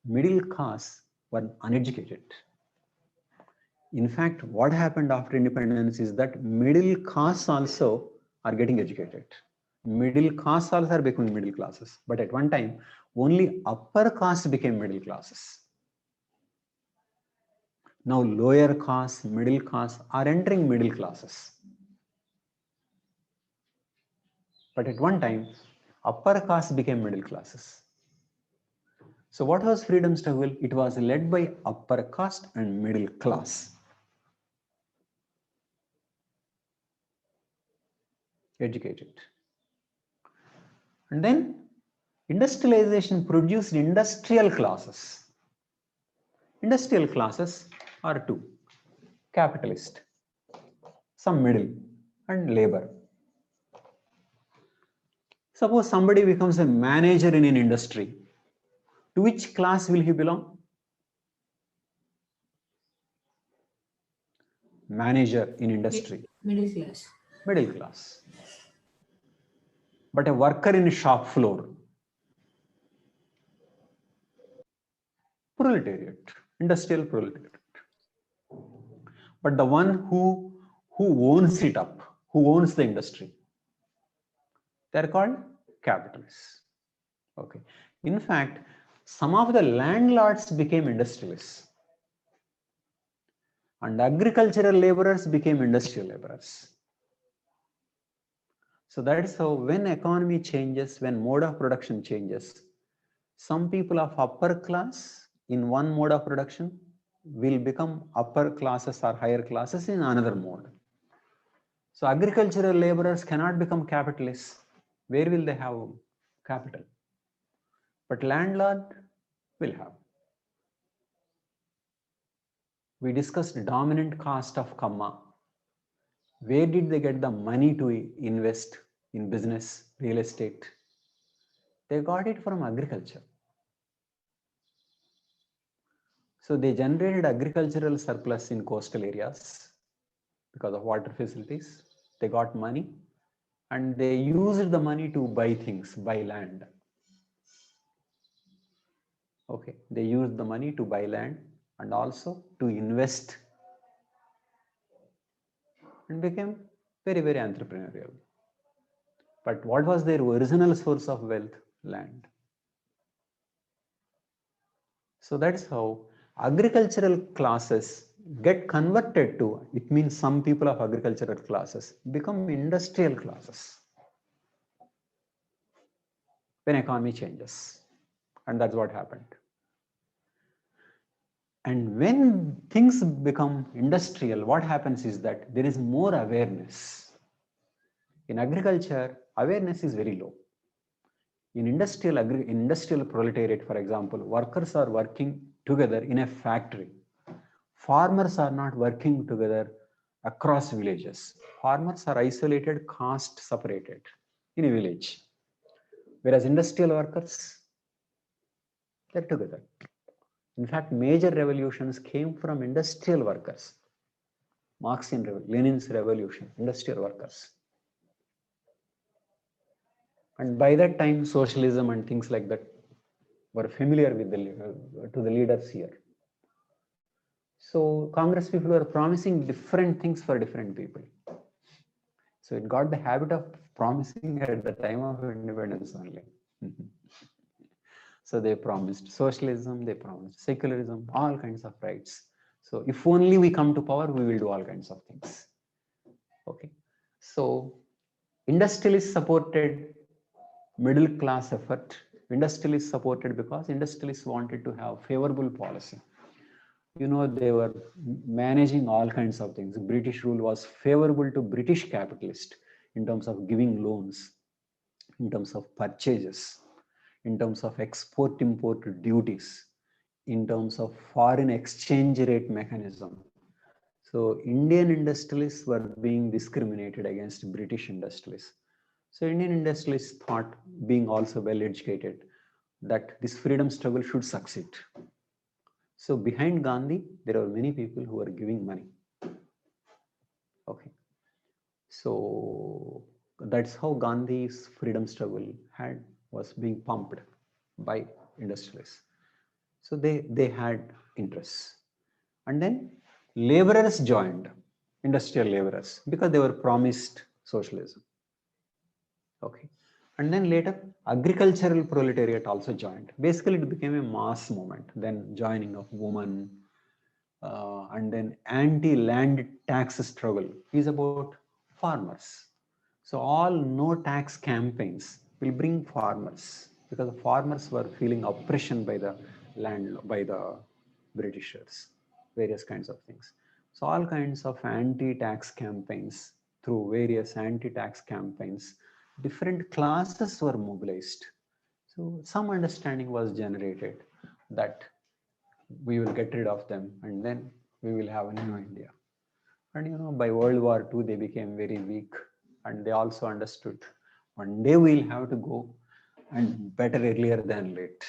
Middle castes were uneducated. In fact, what happened after independence is that middle castes also are getting educated. Middle castes also are becoming middle classes. But at one time, only upper caste became middle classes. Now lower caste, middle caste are entering middle classes. But at one time, upper caste became middle classes. So what was freedom struggle? It was led by upper caste and middle class. Educated. And then industrialization produced industrial classes. Industrial classes are two: capitalist, some middle, and labor. Suppose somebody becomes a manager in an industry. To which class will he belong? Manager in industry. Middle class. Middle class. But a worker in a shop floor. Proletariat. Industrial proletariat. But the one who owns it up, who owns the industry, they're called capitalists. Okay. In fact, some of the landlords became industrialists. And agricultural laborers became industrial laborers. So that is how, when economy changes, when mode of production changes, some people of upper class in one mode of production will become upper classes or higher classes in another mode. So agricultural laborers cannot become capitalists. Where will they have capital? But landlord will have. We discussed dominant caste of Kamma. Where did they get the money to invest in business, real estate? They got it from agriculture. So they generated agricultural surplus in coastal areas because of water facilities. They got money and they used the money to buy things, buy land. Okay, they used the money to buy land and also to invest, and became very, very entrepreneurial. But what was their original source of wealth? Land. So that's how agricultural classes get converted to, it means some people of agricultural classes become industrial classes when economy changes. And that's what happened. And when things become industrial, what happens is that there is more awareness. In agriculture, awareness is very low. In industrial proletariat, for example, workers are working together in a factory. Farmers are not working together across villages. Farmers are isolated, caste separated in a village. Whereas industrial workers, they're together. In fact, major revolutions came from industrial workers. Marxian revolution, Lenin's revolution, industrial workers. And by that time, socialism and things like that were familiar with to the leaders here. So Congress people were promising different things for different people. So it got the habit of promising at the time of independence only. So they promised socialism, they promised secularism, all kinds of rights. So if only we come to power, we will do all kinds of things. Okay. So industrialists supported middle class effort. Industrialists supported because industrialists wanted to have favorable policy. you know, they were managing all kinds of things. British rule was favorable to British capitalists in terms of giving loans, in terms of purchases, in terms of export-import duties, in terms of foreign exchange rate mechanism. So Indian industrialists were being discriminated against British industrialists. So Indian industrialists thought, being also well educated, that this freedom struggle should succeed. So behind Gandhi, there are many people who are giving money. Okay. So that's how Gandhi's freedom struggle was being pumped by industrialists. So they had interests. And then laborers joined, industrial laborers, because they were promised socialism. Okay. And then later, agricultural proletariat also joined. Basically, it became a mass movement. Then joining of women, and then anti-land tax struggle is about farmers. So all no tax campaigns will bring farmers, because the farmers were feeling oppression by the by the Britishers, various kinds of things. So all kinds of anti-tax campaigns, through various anti-tax campaigns, different classes were mobilized. So some understanding was generated that we will get rid of them and then we will have a new India. And you know, by World War II, they became very weak, and they also understood one day we'll have to go, and better earlier than late.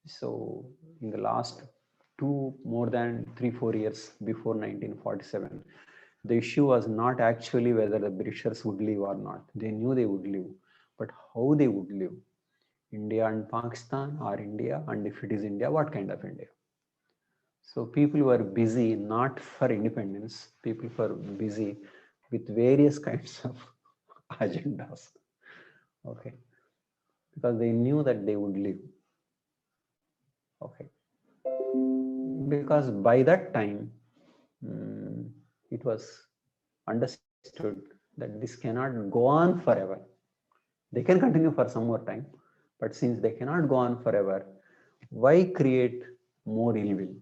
So in the last more than 3-4 years before 1947, the issue was not actually whether the Britishers would leave or not. They knew they would leave, but how they would leave. India and Pakistan, or India, and if it is India, what kind of India? So people were busy not for independence, people were busy with various kinds of agendas. Okay. Because they knew that they would live. Okay. Because by that time, it was understood that this cannot go on forever. They can continue for some more time, but since they cannot go on forever, why create more ill will?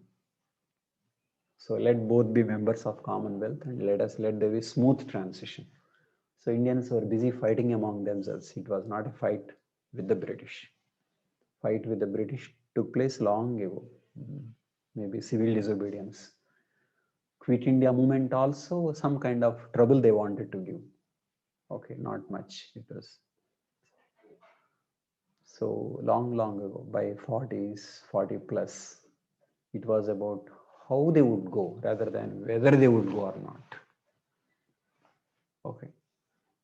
So let both be members of Commonwealth, and let there be smooth transition. So Indians were busy fighting among themselves. It was not a fight with the British. Fight with the British took place long ago, maybe civil disobedience. Quit India movement also, some kind of trouble they wanted to give. Okay, not much. It was so long ago, by 40s, 40 plus, it was about how they would go rather than whether they would go or not. Okay.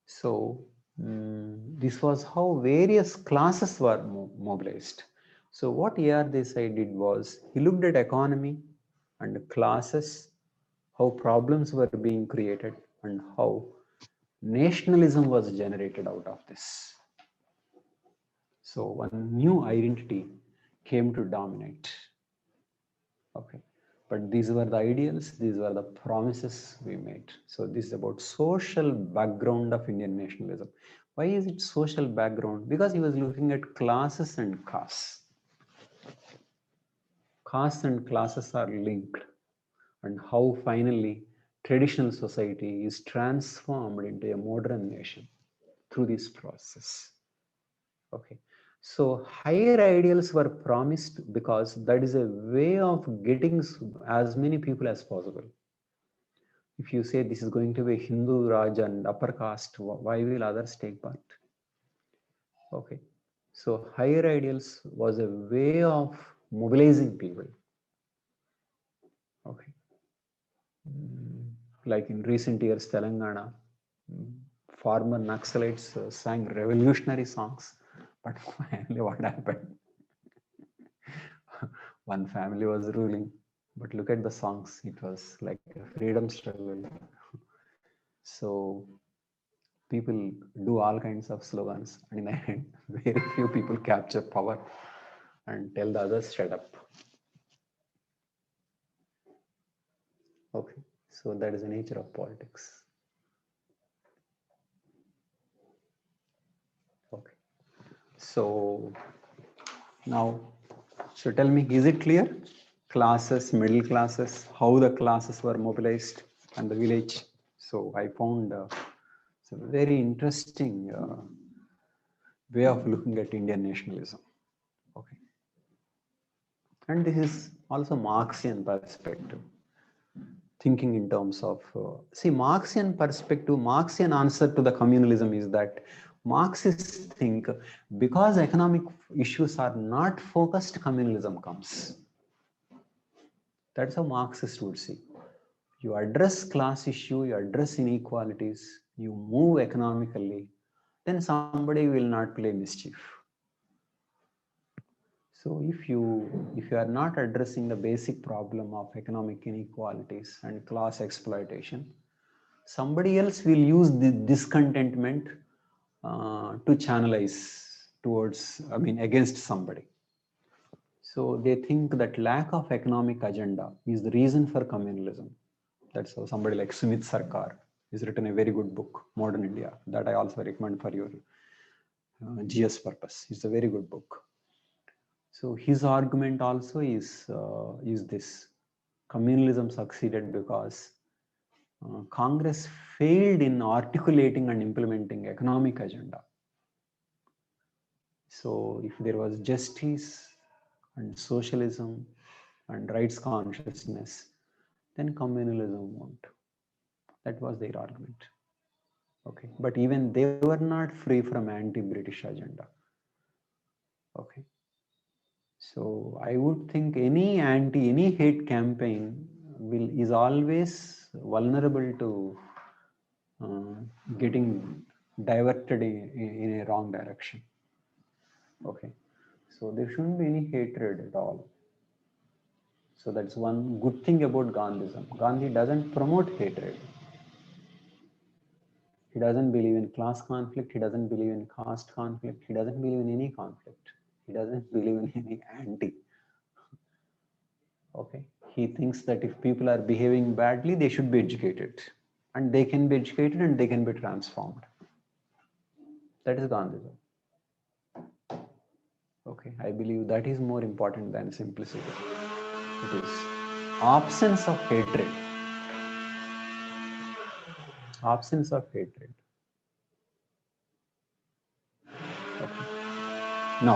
So this was how various classes were mobilized. So what A.R. Desai did was, he looked at economy and classes, how problems were being created, and how nationalism was generated out of this. So one new identity came to dominate. Okay. But these were the ideals, these were the promises we made. So this is about social background of Indian nationalism. Why is it social background? Because he was looking at classes and castes. Castes and classes are linked, and how finally traditional society is transformed into a modern nation through this process. Okay. So higher ideals were promised because that is a way of getting as many people as possible. If you say this is going to be Hindu Raj and upper caste, why will others take part? Okay. So higher ideals was a way of mobilizing people. Okay. Like in recent years, Telangana, former Naxalites sang revolutionary songs, but finally what happened? One family was ruling, but look at the songs, it was like a freedom struggle. So people do all kinds of slogans, and in the end, very few people capture power and tell the others shut up. Okay, so that is the nature of politics. Okay, so now, so tell me, is it clear? classes, middle classes, how the classes were mobilized and the village. So I found it's a very interesting way of looking at Indian nationalism. Okay. And this is also Marxian perspective, thinking in terms of, see, Marxian perspective, Marxian answer to the communalism is that Marxists think because economic issues are not focused, communalism comes. That's how Marxists would see. You address class issue, you address inequalities, you move economically, then somebody will not play mischief. So if you are not addressing the basic problem of economic inequalities and class exploitation, somebody else will use the discontentment to channelize towards, against somebody. So they think that lack of economic agenda is the reason for communalism. That's how somebody like Sumit Sarkar has written a very good book, Modern India, that I also recommend for your GS purpose. It's a very good book. So his argument also is this: communalism succeeded because Congress failed in articulating and implementing economic agenda. So if there was justice and socialism and rights consciousness, then communalism won't. That was their argument. Okay, but even they were not free from anti-British agenda. Okay, so I would think any hate campaign is always vulnerable to getting diverted in a wrong direction. Okay, so there shouldn't be any hatred at all. So that's one good thing about Gandhism. Gandhi doesn't promote hatred. He doesn't believe in class conflict. He doesn't believe in caste conflict. He doesn't believe in any conflict. He doesn't believe in any anti. Okay. He thinks that if people are behaving badly, they should be educated. And they can be educated and they can be transformed. That is Gandhism. Okay. I believe that is more important than simplicity. It is absence of hatred. Absence of hatred.